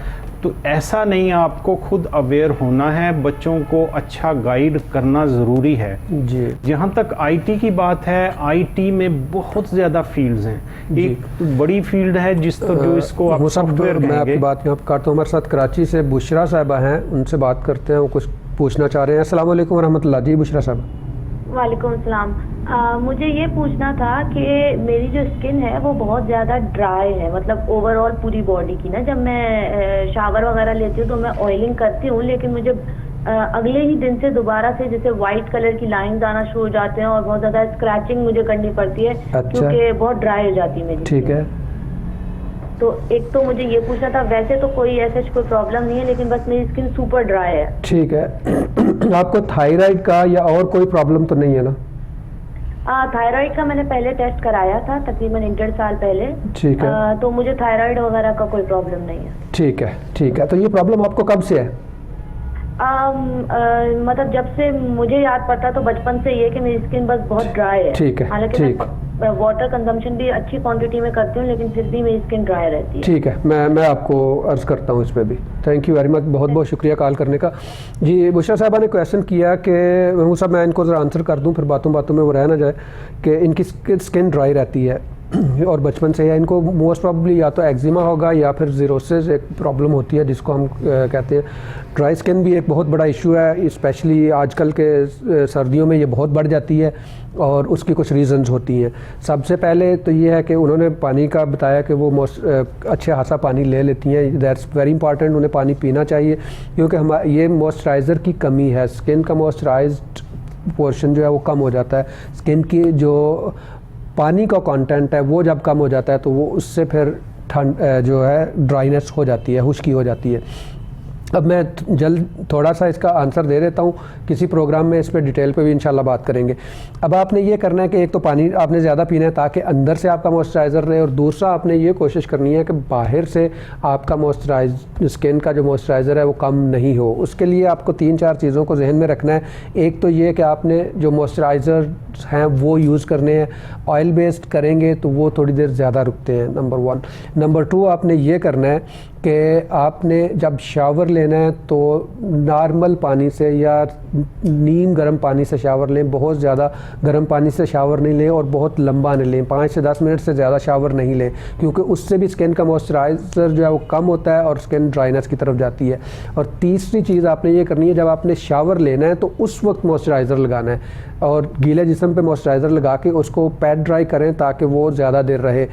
تو ایسا نہیں، آپ کو خود اویئر ہونا ہے، بچوں کو اچھا گائیڈ کرنا ضروری ہے. جی جہاں تک آئی ٹی کی بات ہے، آئی ٹی میں بہت زیادہ فیلڈز ہیں. ایک بڑی فیلڈ ہے جو اس کو آپ سافٹ ویئر کہیں گے. میں آپ کی بات یہاں کاٹتا ہوں. ہمارے ساتھ کراچی سے بشرا صاحبہ ہیں، ان سے بات کرتے ہیں، وہ کچھ پوچھنا چاہ رہے ہیں. السلام علیکم ورحمۃ اللہ. جی بشرا صاحب. وعلیکم السلام. مجھے یہ پوچھنا تھا کہ میری جو اسکن ہے وہ بہت زیادہ ڈرائی ہے، مطلب اوور آل پوری باڈی کی نا. جب میں شاور وغیرہ لیتی ہوں تو میں آئلنگ کرتی ہوں، لیکن مجھے اگلے ہی دن سے دوبارہ سے جیسے وائٹ کلر کی لائنز آنا شروع ہو جاتے ہیں اور بہت زیادہ اسکریچنگ مجھے کرنی پڑتی ہے کیونکہ بہت ڈرائی ہو جاتی ہے میری. ٹھیک ہے. تو ایک تو مجھے یہ پوچھنا تھا، ویسے تو کوئی ایسا کوئی پرابلم نہیں ہے لیکن بس میری اسکن سپر ڈرائی ہے. ٹھیک ہے. آپ کو تھائرائڈ کا یا اور کوئی پرابلم تو نہیں ہے نا؟ تھائرائڈ کا میں نے پہلے ٹیسٹ کرایا تھا تقریباً 1.5 سال پہلے. ٹھیک ہے. تو مجھے تھائرائڈ وغیرہ کا کوئی پرابلم نہیں ہے. ٹھیک ہے. ٹھیک ہے. تو یہ پرابلم آپ کو کب سے ہے؟ مطلب جب سے مجھے یاد پڑتا تو بچپن سے یہ کہ میری اسکن بس بہت ڈرائی ہے. ٹھیک ہے. حالانکہ میں واٹر کنزمپشن بھی اچھی کوانٹٹی میں کرتی ہوں لیکن پھر بھی میری اسکن ڈرائی رہتی ہے. ٹھیک ہے. میں آپ کو عرض کرتا ہوں اس پہ بھی. تھینک یو ویری مچ، بہت بہت شکریہ کال کرنے کا. جی بشرا صاحبہ نے کویشچن کیا کہ محمود صاحب میں ان کو ذرا آنسر کر دوں پھر باتوں میں وہ رہ نہ جائے، کہ ان کی اسکن ڈرائی رہتی ہے اور بچپن سے، یا ان کو موسٹ پرابلی یا تو ایگزیما ہوگا یا پھر زیروسز ایک پرابلم ہوتی ہے جس کو ہم کہتے ہیں. ڈرائی اسکن بھی ایک بہت بڑا ایشو ہے، اسپیشلی آج کل کے سردیوں میں یہ بہت بڑھ جاتی ہے اور اس کی کچھ ریزنز ہوتی ہیں. سب سے پہلے تو یہ ہے کہ انہوں نے پانی کا بتایا کہ وہ اچھے خاصا پانی لے لیتی ہیں. دیٹس ویری امپارٹنٹ، انہیں پانی پینا چاہیے کیونکہ یہ موئسچرائزر کی کمی ہے. اسکن کا موئسچرائزڈ پورشن جو ہے وہ کم ہو جاتا ہے. اسکن کی جو پانی کا کانٹینٹ ہے وہ جب کم ہو جاتا ہے تو وہ اس سے پھر ٹھنڈ جو ہے ڈرائینس ہو جاتی ہے، خشکی ہو جاتی ہے. اب میں جلد تھوڑا سا اس کا آنسر دے دیتا ہوں، کسی پروگرام میں اس پہ ڈیٹیل پہ بھی انشاءاللہ بات کریں گے۔ اب آپ نے یہ کرنا ہے کہ ایک تو پانی آپ نے زیادہ پینا ہے تاکہ اندر سے آپ کا موئسچرائزر رہے، اور دوسرا آپ نے یہ کوشش کرنی ہے کہ باہر سے آپ کا اسکن کا جو موئسچرائزر ہے وہ کم نہیں ہو۔ اس کے لیے آپ کو 3-4 چیزوں کو ذہن میں رکھنا ہے۔ ایک تو یہ کہ آپ نے جو موئسچرائزر ہیں وہ یوز کرنے ہیں، آئل بیسڈ کریں گے تو وہ تھوڑی دیر زیادہ رکتے ہیں، نمبر 1۔ نمبر 2 آپ نے یہ کرنا ہے کہ آپ نے جب شاور لینا ہے تو نارمل پانی سے یا نیم گرم پانی سے شاور لیں، بہت زیادہ گرم پانی سے شاور نہیں لیں اور بہت لمبا نہیں لیں، 5 سے 10 منٹ سے زیادہ شاور نہیں لیں، کیونکہ اس سے بھی اسکن کا موئسچرائزر جو ہے وہ کم ہوتا ہے اور اسکن ڈرائنس کی طرف جاتی ہے۔ اور تیسری چیز آپ نے یہ کرنی ہے، جب آپ نے شاور لینا ہے تو اس وقت موئسچرائزر لگانا ہے اور گیلے جسم پہ موئسچرائزر لگا کے اس کو پیڈ ڈرائی کریں تاکہ وہ زیادہ دیر رہے۔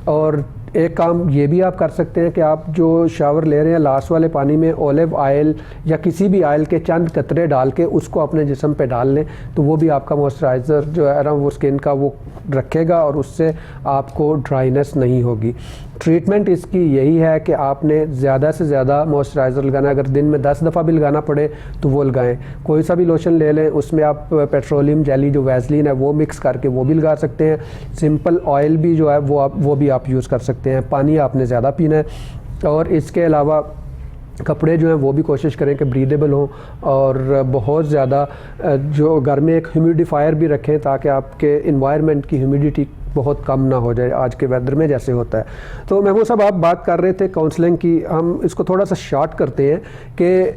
اور ایک کام یہ بھی آپ کر سکتے ہیں کہ آپ جو شاور لے رہے ہیں لاسٹ والے پانی میں اولیو آئل یا کسی بھی آئل کے چند قطرے ڈال کے اس کو اپنے جسم پہ ڈال لیں، تو وہ بھی آپ کا موئسچرائزر جو ہے نا وہ اسکن کا وہ رکھے گا اور اس سے آپ کو ڈرائنس نہیں ہوگی۔ ٹریٹمنٹ اس کی یہی ہے کہ آپ نے زیادہ سے زیادہ موئسچرائزر لگانا ہے، اگر دن میں 10 دفعہ بھی لگانا پڑے تو وہ لگائیں۔ کوئی سا بھی لوشن لے لیں، اس میں آپ پیٹرولیم جیلی جو ویزلین ہے وہ مکس کر کے وہ بھی لگا سکتے ہیں، سمپل آئل بھی جو ہے وہ بھی آپ یوز کر سکتے ہیں۔ پانی آپ نے زیادہ پینا ہے، اور اس کے علاوہ کپڑے جو ہیں وہ بھی کوشش کریں کہ بریدیبل ہوں، اور بہت زیادہ جو گھر میں ایک ہیومیڈیفائر بھی رکھیں تاکہ آپ کے انوائرمنٹ کی ہیومیڈیٹی بہت کم نہ ہو جائے آج کے ویدر میں جیسے ہوتا ہے۔ تو محمود صاحب آپ بات کر رہے تھے کاؤنسلنگ کی، ہم اس کو تھوڑا سا شارٹ کرتے ہیں کہ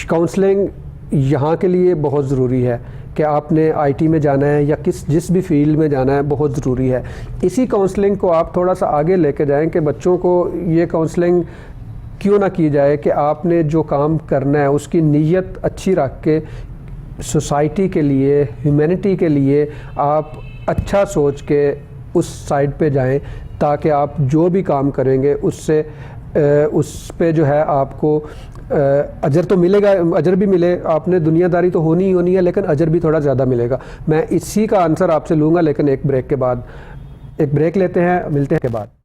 کاؤنسلنگ یہاں کے لیے بہت ضروری ہے کہ آپ نے آئی ٹی میں جانا ہے یا جس بھی فیلڈ میں جانا ہے بہت ضروری ہے۔ اسی کاؤنسلنگ کو آپ تھوڑا سا آگے لے کے جائیں کہ بچوں کو یہ کاؤنسلنگ کیوں نہ کی جائے کہ آپ نے جو کام کرنا ہے اس کی نیت اچھی رکھ کے سوسائٹی کے لیے، ہیومینٹی کے لیے آپ اچھا سوچ کے اس سائڈ پہ جائیں، تاکہ آپ جو بھی کام کریں گے اس پہ جو ہے آپ کو اجر تو ملے گا، اجر بھی ملے، آپ نے دنیا داری تو ہونی ہی ہونی ہے لیکن اجر بھی تھوڑا زیادہ ملے گا۔ میں اسی کا آنسر آپ سے لوں گا لیکن ایک بریک لیتے ہیں، ملتے ہیں کے بعد۔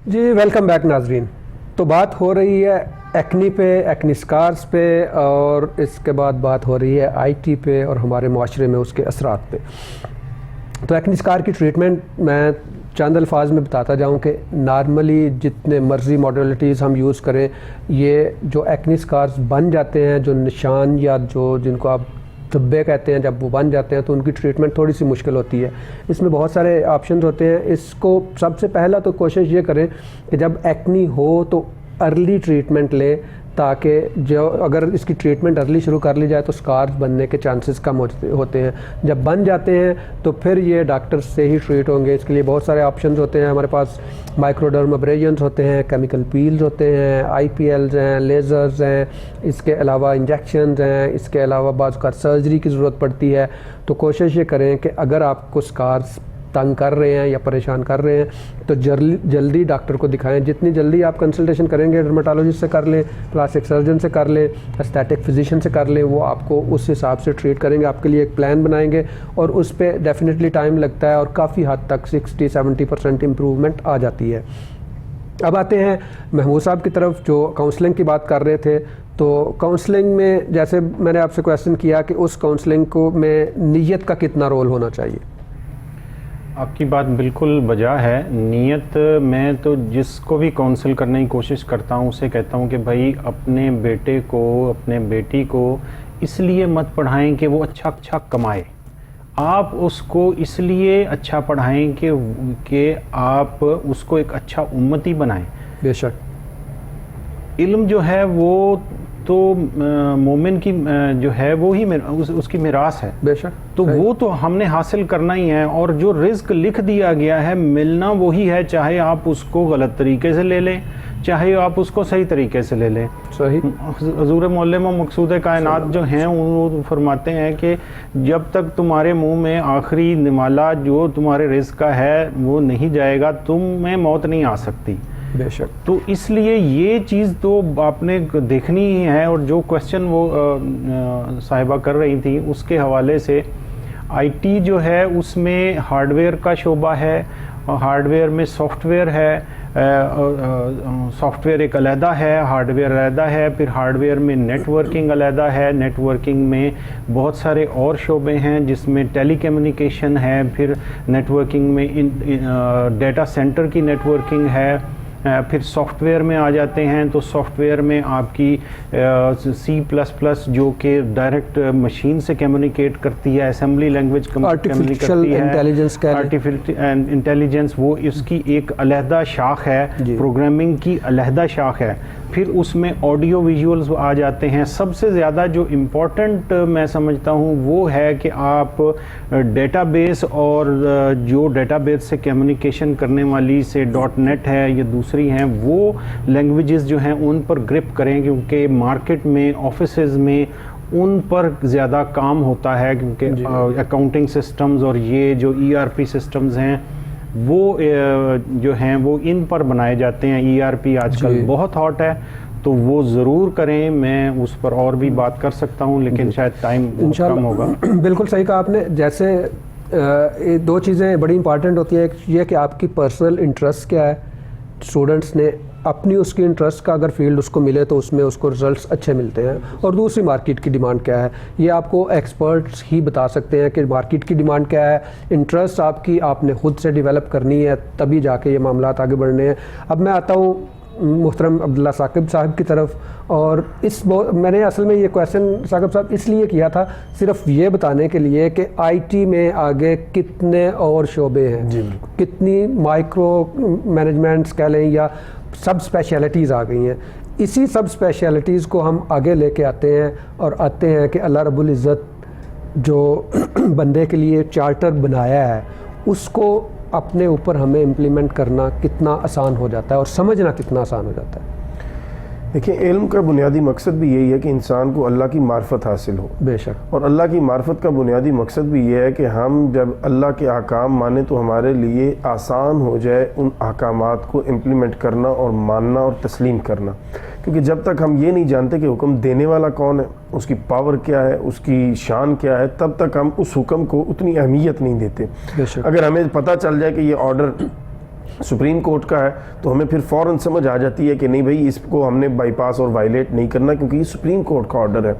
جی ویلکم بیک ناظرین۔ تو بات ہو رہی ہے ایکنی پہ، ایکنی سکارز پہ، اور اس کے بعد بات ہو رہی ہے آئی ٹی پہ اور ہمارے معاشرے میں اس کے اثرات پہ۔ تو ایکنی سکار کی ٹریٹمنٹ میں چند الفاظ میں بتاتا جاؤں کہ نارملی جتنے مرضی ماڈیولٹیز ہم یوز کریں، یہ جو ایکنی سکارز بن جاتے ہیں، جو نشان یا جو جن کو آپ دھبے کہتے ہیں، جب وہ بن جاتے ہیں تو ان کی ٹریٹمنٹ تھوڑی سی مشکل ہوتی ہے۔ اس میں بہت سارے آپشنز ہوتے ہیں۔ اس کو سب سے پہلا تو کوشش یہ کریں کہ جب ایکنی ہو تو ارلی ٹریٹمنٹ لیں، تاکہ اگر اس کی ٹریٹمنٹ ارلی شروع کر لی جائے تو سکارز بننے کے چانسز کم ہوتے ہیں۔ جب بن جاتے ہیں تو پھر یہ ڈاکٹر سے ہی ٹریٹ ہوں گے۔ اس کے لیے بہت سارے آپشنز ہوتے ہیں ہمارے پاس، مائکروڈرم ابریجنز ہوتے ہیں، کیمیکل پیلز ہوتے ہیں، آئی پی ایلز ہیں، لیزرز ہیں، اس کے علاوہ انجیکشنز ہیں، اس کے علاوہ بعض اوقات سرجری کی ضرورت پڑتی ہے۔ تو کوشش یہ کریں کہ اگر آپ کو سکارز تنگ کر رہے ہیں یا پریشان کر رہے ہیں تو جلدی ڈاکٹر کو دکھائیں۔ جتنی جلدی آپ کنسلٹیشن کریں گے ڈرماٹولوجسٹ سے کر لیں، پلاسٹک سرجن سے کر لیں، اسٹیٹک فزیشین سے کر لیں، وہ آپ کو اس حساب سے ٹریٹ کریں گے، آپ کے لیے ایک پلان بنائیں گے، اور اس پہ ڈیفینیٹلی ٹائم لگتا ہے اور کافی حد تک 60-70% امپروومنٹ آ جاتی ہے۔ اب آتے ہیں محمود صاحب کی طرف جو کاؤنسلنگ کی بات کر رہے تھے۔ تو کاؤنسلنگ میں جیسے میں نے آپ سے کویسچن کیا کہ اس کاؤنسلنگ کو میں نیت کا کتنا رول ہونا چاہیے؟ آپ کی بات بالکل بجا ہے۔ نیت میں تو جس کو بھی کاؤنسل کرنے کی کوشش کرتا ہوں اسے کہتا ہوں کہ بھائی اپنے بیٹے کو، اپنے بیٹی کو اس لیے مت پڑھائیں کہ وہ اچھا کمائے، آپ اس کو اس لیے اچھا پڑھائیں کہ آپ اس کو ایک اچھا امتی بنائیں۔ بے شک علم جو ہے وہ تو مومن کی جو ہے وہی اس کی میراث ہے، بے شک، تو وہ تو ہم نے حاصل کرنا ہی ہے، اور جو رزق لکھ دیا گیا ہے ملنا وہی ہے، چاہے آپ اس کو غلط طریقے سے لے لیں، چاہے آپ اس کو صحیح طریقے سے لے لیں. صحیح. حضور معلم و مقصود کائنات جو ہیں وہ فرماتے ہیں کہ جب تک تمہارے منہ میں آخری نوالا جو تمہارے رزق کا ہے وہ نہیں جائے گا تم میں موت نہیں آ سکتی. بے شک. تو اس لیے یہ چیز تو آپ نے دیکھنی ہی ہے. اور جو کوشچن وہ صاحبہ کر رہی تھیں اس کے حوالے سے آئی ٹی جو ہے اس میں ہارڈ ویئر کا شعبہ ہے, ہارڈ ویئر میں سافٹ ویئر ہے, سافٹ ویئر ایک علیحدہ ہے, ہارڈ ویئر علیحدہ ہے, پھر ہارڈ ویئر میں نیٹ ورکنگ علیحدہ ہے, نیٹ ورکنگ میں بہت سارے اور شعبے ہیں جس میں ٹیلی کمیونیکیشن ہے, پھر نیٹ ورکنگ میں ڈیٹا سینٹر کی نیٹ ورکنگ ہے, پھر سافٹ ویئر میں آ جاتے ہیں تو سافٹ ویئر میں آپ کی C++ جو کہ ڈائریکٹ مشین سے کمیونیکیٹ کرتی ہے, اسمبلی لینگویج کمیونیکیٹ کرتی ہے, آرٹیفیشل انٹیلیجنس وہ اس کی ایک علیحدہ شاخ ہے, پروگرامنگ کی علیحدہ شاخ ہے. پھر اس میں آڈیو ویژولز آ جاتے ہیں. سب سے زیادہ جو امپورٹنٹ میں سمجھتا ہوں وہ ہے کہ آپ ڈیٹا بیس اور جو ڈیٹا بیس سے کمیونیکیشن کرنے والی سے .NET ہے یا دوسری ہیں وہ لینگویجز جو ہیں ان پر گرپ کریں, کیونکہ مارکیٹ میں آفیسز میں ان پر زیادہ کام ہوتا ہے, کیونکہ اکاؤنٹنگ سسٹمز اور یہ جو ERP سسٹمز ہیں وہ جو ہیں وہ ان پر بنائے جاتے ہیں. ERP آج کل بہت ہاٹ ہے تو وہ ضرور کریں. میں اس پر اور بھی بات کر سکتا ہوں لیکن شاید ٹائم کم ہوگا. بالکل صحیح کہا آپ نے. جیسے دو چیزیں بڑی امپارٹنٹ ہوتی ہیں, ایک یہ کہ آپ کی پرسنل انٹرسٹ کیا ہے, اسٹوڈنٹس نے اپنی اس کی انٹرسٹ کا اگر فیلڈ اس کو ملے تو اس میں اس کو رزلٹس اچھے ملتے ہیں, اور دوسری مارکیٹ کی ڈیمانڈ کیا ہے. یہ آپ کو ایکسپرٹس ہی بتا سکتے ہیں کہ مارکیٹ کی ڈیمانڈ کیا ہے. انٹرسٹ آپ کی آپ نے خود سے ڈیولپ کرنی ہے, تبھی جا کے یہ معاملات آگے بڑھنے ہیں. اب میں آتا ہوں محترم عبداللہ ثاقب صاحب کی طرف, اور میں نے اصل میں یہ کویشچن ثاقب صاحب اس لیے کیا تھا صرف یہ بتانے کے لیے کہ آئی ٹی میں آگے کتنے اور شعبے ہیں, کتنی مائکرو مینجمنٹس کہہ لیں یا سب اسپیشلٹیز آ گئی ہیں. اسی سب اسپیشلٹیز کو ہم آگے لے کے آتے ہیں اور آتے ہیں کہ اللہ رب العزت جو بندے کے لیے چارٹر بنایا ہے اس کو اپنے اوپر ہمیں امپلیمنٹ کرنا کتنا آسان ہو جاتا ہے اور سمجھنا کتنا آسان ہو جاتا ہے. دیکھیں علم کا بنیادی مقصد بھی یہی ہے کہ انسان کو اللہ کی معرفت حاصل ہو. بے شک. اور اللہ کی معرفت کا بنیادی مقصد بھی یہ ہے کہ ہم جب اللہ کے احکام مانیں تو ہمارے لیے آسان ہو جائے ان احکامات کو امپلیمنٹ کرنا اور ماننا اور تسلیم کرنا. کیونکہ جب تک ہم یہ نہیں جانتے کہ حکم دینے والا کون ہے, اس کی پاور کیا ہے, اس کی شان کیا ہے, تب تک ہم اس حکم کو اتنی اہمیت نہیں دیتے. اگر ہمیں پتہ چل جائے کہ یہ آرڈر سپریم کورٹ کا ہے تو ہمیں پھر فوراً سمجھ آ جاتی ہے کہ نہیں بھائی اس کو ہم نے بائی پاس اور وائلیٹ نہیں کرنا کیونکہ یہ سپریم کورٹ کا آرڈر ہے.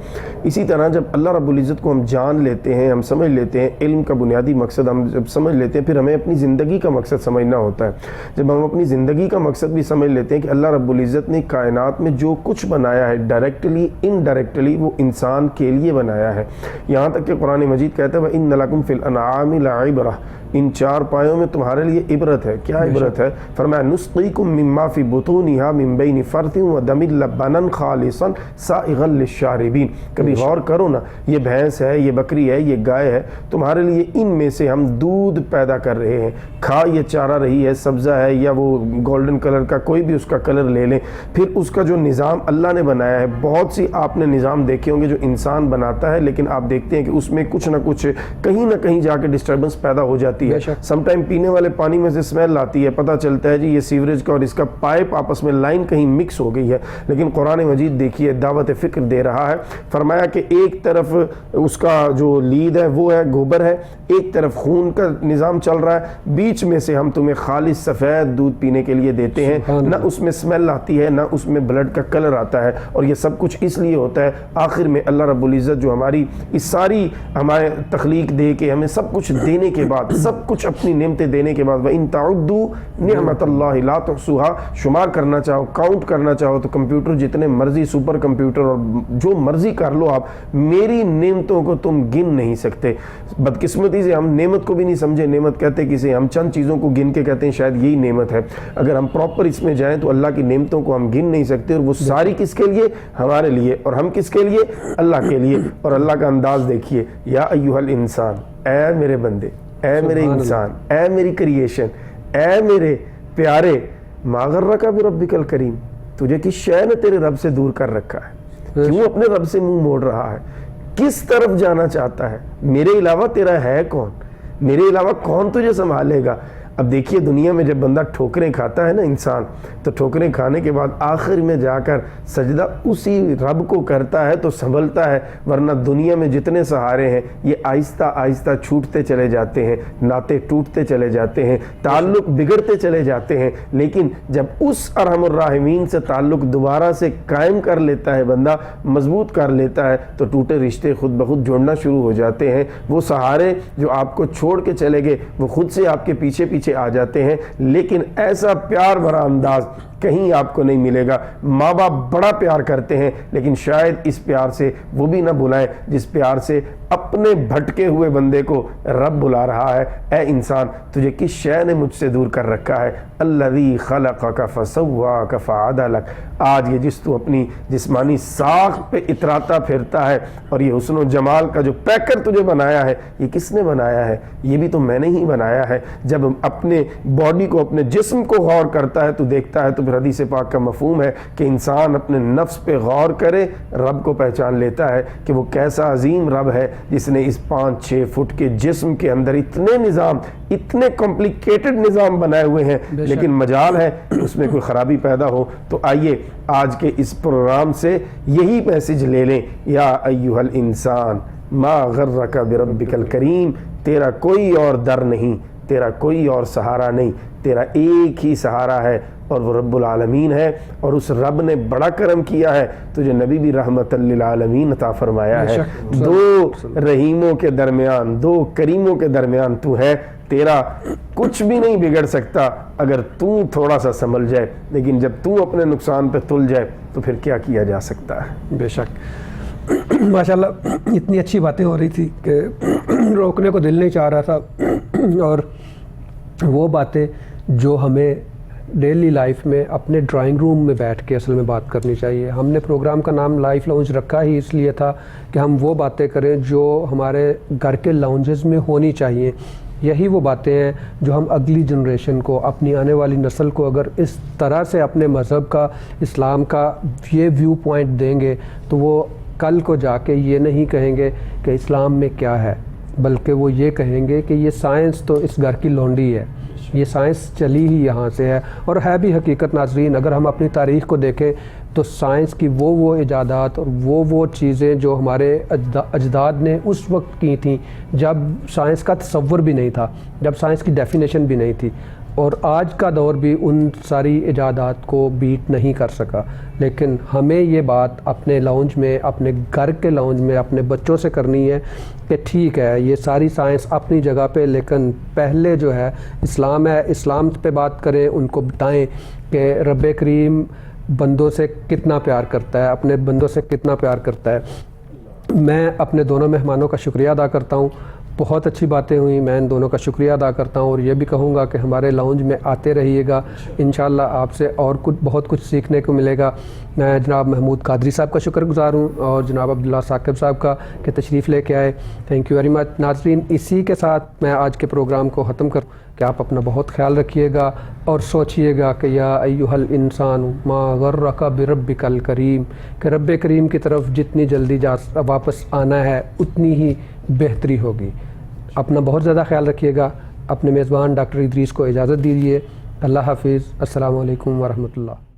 اسی طرح جب اللہ رب العزت کو ہم جان لیتے ہیں, ہم سمجھ لیتے ہیں, علم کا بنیادی مقصد ہم جب سمجھ لیتے ہیں, پھر ہمیں اپنی زندگی کا مقصد سمجھنا ہوتا ہے. جب ہم اپنی زندگی کا مقصد بھی سمجھ لیتے ہیں کہ اللہ رب العزت نے کائنات میں جو کچھ بنایا ہے ڈائریکٹلی انڈائریکٹلی وہ انسان کے لیے بنایا ہے. یہاں تک کہ قرآن مجید کہتا ہے وَإِنَّ لَكُمْ فِي الْأَنْعَامِ لَعِبْرَةً, ان چار پایوں میں تمہارے لیے عبرت ہے. کیا عبرت ہے؟ فرمایا نسقیکم مما فی بطونها من بین فرث ودم لبنا خالصا سائغا للشاربین. کبھی غور کرو نا, یہ بھینس ہے, یہ بکری ہے, یہ گائے ہے, تمہارے لیے ان میں سے ہم دودھ پیدا کر رہے ہیں. کھا یہ چارہ رہی ہے, سبزہ ہے یا وہ گولڈن کلر کا کوئی بھی اس کا کلر لے لیں. پھر اس کا جو نظام اللہ نے بنایا ہے, بہت سی آپ نے نظام دیکھے ہوں گے جو انسان بناتا ہے لیکن آپ دیکھتے ہیں کہ اس میں کچھ نہ کچھ کہیں نہ کہیں جا کے ڈسٹربنس پیدا ہو جاتی ہے. سم ٹائم پینے والے پانی میں سے اسمیل آتی ہے, پتہ چلتا ہے جی یہ سیوریج کا اور اس کا پائپ آپس میں لائن کہیں مکس ہو گئی ہے. لیکن قرآن مجید دیکھیے دعوت فکر دے رہا ہے. فرمایا کہ ایک طرف اس کا جو لید ہے وہ ہے گوبر ہے, ایک طرف خون کا نظام چل رہا ہے, بیچ میں سے ہم تمہیں خالص سفید دودھ پینے کے لیے دیتے ہیں. نہ اس میں اسمیل آتی ہے نہ اس میں بلڈ کا کلر آتا ہے. اور یہ سب کچھ اس لیے ہوتا ہے آخر میں اللہ رب العزت جو ہماری اس ساری ہمارے تخلیق دے کے ہمیں سب کچھ دینے کے بعد, سب کچھ اپنی نعمتیں دینے کے بعد وَإِن تَعُدُّوا نِعْمَةَ اللَّهِ لَا تُحْصُوهَا, شمار کرنا چاہو, کاؤنٹ کرنا چاہو تو کمپیوٹر جتنے مرضی سپر کمپیوٹر اور جو مرضی کر لو آپ, میری نعمتوں کو تم گن نہیں سکتے. بدقسمتی سے ہم نعمت کو بھی نہیں سمجھے. نعمت کہتے کسے, ہم چند چیزوں کو گن کے کہتے ہیں شاید یہی نعمت ہے. اگر ہم پراپر اس میں جائیں تو اللہ کی نعمتوں کو ہم گن نہیں سکتے, اور وہ ساری کس کے لیے؟ ہمارے لیے. اور ہم کس کے لیے؟ اللہ کے لیے. اور اللہ کا انداز دیکھیے, یا ایھا الانسان, اے میرے بندے, اے میرے انسان, اے میری کریشن, اے میرے پیارے, ما غرک بربک الکریم, تجھے کس شے نے تیرے رب سے دور کر رکھا ہے؟ کیوں اپنے رب سے منہ موڑ رہا ہے؟ کس طرف جانا چاہتا ہے؟ میرے علاوہ تیرا ہے کون؟ میرے علاوہ کون تجھے سنبھالے گا؟ اب دیکھیے دنیا میں جب بندہ ٹھوکریں کھاتا ہے نا انسان، تو ٹھوکریں کھانے کے بعد آخر میں جا کر سجدہ اسی رب کو کرتا ہے تو سنبھلتا ہے، ورنہ دنیا میں جتنے سہارے ہیں یہ آہستہ آہستہ چھوٹتے چلے جاتے ہیں، ناطے ٹوٹتے چلے جاتے ہیں، تعلق بگڑتے چلے جاتے ہیں۔ لیکن جب اس ارحم الراحمین سے تعلق دوبارہ سے قائم کر لیتا ہے بندہ، مضبوط کر لیتا ہے، تو ٹوٹے رشتے خود بخود جوڑنا شروع ہو جاتے ہیں۔ وہ سہارے جو آپ کو چھوڑ کے چلے گئے وہ خود سے آپ کے پیچھے پیچھے آ جاتے ہیں، لیکن ایسا پیار بھرا انداز کہیں آپ کو نہیں ملے گا۔ ماں باپ بڑا پیار کرتے ہیں، لیکن شاید اس پیار سے وہ بھی نہ بلائیں جس پیار سے اپنے بھٹکے ہوئے بندے کو رب بلا رہا ہے۔ اے انسان، تجھے کس شے نے مجھ سے دور کر رکھا ہے؟ الذی خلقک فسواک فعدلک۔ آج یہ جس تو اپنی جسمانی ساخت پہ اتراتا پھرتا ہے، اور یہ حسن و جمال کا جو پیکر تجھے بنایا ہے، یہ کس نے بنایا ہے؟ یہ بھی تو میں نے ہی بنایا ہے۔ جب اپنے باڈی کو، اپنے جسم کو غور کرتا ہے تو دیکھتا ہے، تو پھر حدیث پاک کا مفہوم ہے کہ انسان اپنے نفس پہ غور کرے، رب کو پہچان لیتا ہے کہ وہ کیسا عظیم رب ہے جس نے اس 5-6 فٹ کے جسم کے اندر اتنے نظام، اتنے کمپلیکیٹڈ نظام بنائے ہوئے ہیں، لیکن مجال ہے اس میں کوئی خرابی پیدا ہو۔ تو آئیے آج کے اس پروگرام سے یہی میسج لے لیں، یا ایھا الانسان ما غرک بربک الکریم۔ تیرا کوئی اور در نہیں، تیرا کوئی اور سہارا نہیں، تیرا ایک ہی سہارا ہے، اور وہ رب العالمین ہے۔ اور اس رب نے بڑا کرم کیا ہے، تجھے نبی بھی رحمت للعالمین عطا فرمایا ہے۔ دو رحیموں کے درمیان، دو کریموں کے درمیان تو ہے، تیرا کچھ بھی نہیں بگڑ سکتا اگر تو تھوڑا سا سنبھل جائے، لیکن جب تو اپنے نقصان پہ تل جائے تو پھر کیا کیا جا سکتا ہے؟ بے شک ماشاءاللہ اتنی اچھی باتیں ہو رہی تھی کہ روکنے کو دل نہیں چاہ رہا تھا، اور وہ باتیں جو ہمیں ڈیلی لائف میں اپنے ڈرائنگ روم میں بیٹھ کے اصل میں بات کرنی چاہیے۔ ہم نے پروگرام کا نام لائف لاؤنج رکھا ہی اس لیے تھا کہ ہم وہ باتیں کریں جو ہمارے گھر کے لاؤنجز میں ہونی چاہیے۔ یہی وہ باتیں ہیں جو ہم اگلی جنریشن کو، اپنی آنے والی نسل کو اگر اس طرح سے اپنے مذہب کا، اسلام کا یہ ویو پوائنٹ دیں گے تو وہ کل کو جا کے یہ نہیں کہیں گے کہ اسلام میں کیا ہے، بلکہ وہ یہ کہیں گے کہ یہ سائنس تو اس گھر کی لونڈی ہے، یہ سائنس چلی ہی یہاں سے ہے۔ اور ہے بھی حقیقت ناظرین، اگر ہم اپنی تاریخ کو دیکھیں تو سائنس کی وہ ایجادات اور وہ چیزیں جو ہمارے اجداد نے اس وقت کی تھیں جب سائنس کا تصور بھی نہیں تھا، جب سائنس کی ڈیفینیشن بھی نہیں تھی، اور آج کا دور بھی ان ساری ایجادات کو بیٹ نہیں کر سکا۔ لیکن ہمیں یہ بات اپنے لاؤنج میں، اپنے گھر کے لاؤنج میں اپنے بچوں سے کرنی ہے کہ ٹھیک ہے یہ ساری سائنس اپنی جگہ پہ، لیکن پہلے جو ہے اسلام ہے، اسلام پہ بات کریں، ان کو بتائیں کہ رب کریم بندوں سے کتنا پیار کرتا ہے، اپنے بندوں سے کتنا پیار کرتا ہے۔ میں اپنے دونوں مہمانوں کا شکریہ ادا کرتا ہوں، بہت اچھی باتیں ہوئیں، میں ان دونوں کا شکریہ ادا کرتا ہوں، اور یہ بھی کہوں گا کہ ہمارے لاؤنج میں آتے رہیے گا، انشاءاللہ آپ سے اور بہت کچھ سیکھنے کو ملے گا۔ میں جناب محمود قادری صاحب کا شکر گزار ہوں، اور جناب عبداللہ ثاقب صاحب کا کہ تشریف لے کے آئے، تھینک یو ویری مچ۔ ناظرین، اسی کے ساتھ میں آج کے پروگرام کو ختم کروں کہ آپ اپنا بہت خیال رکھیے گا، اور سوچئے گا کہ یا ایھا الانسان ما غرک بربک الکریم، کہ رب کریم کی طرف جتنی جلدی واپس آنا ہے اتنی ہی بہتری ہوگی۔ اپنا بہت زیادہ خیال رکھیے گا۔ اپنے میزبان ڈاکٹر ادریس کو اجازت دیجیے۔ اللہ حافظ، السلام علیکم ورحمۃ اللہ۔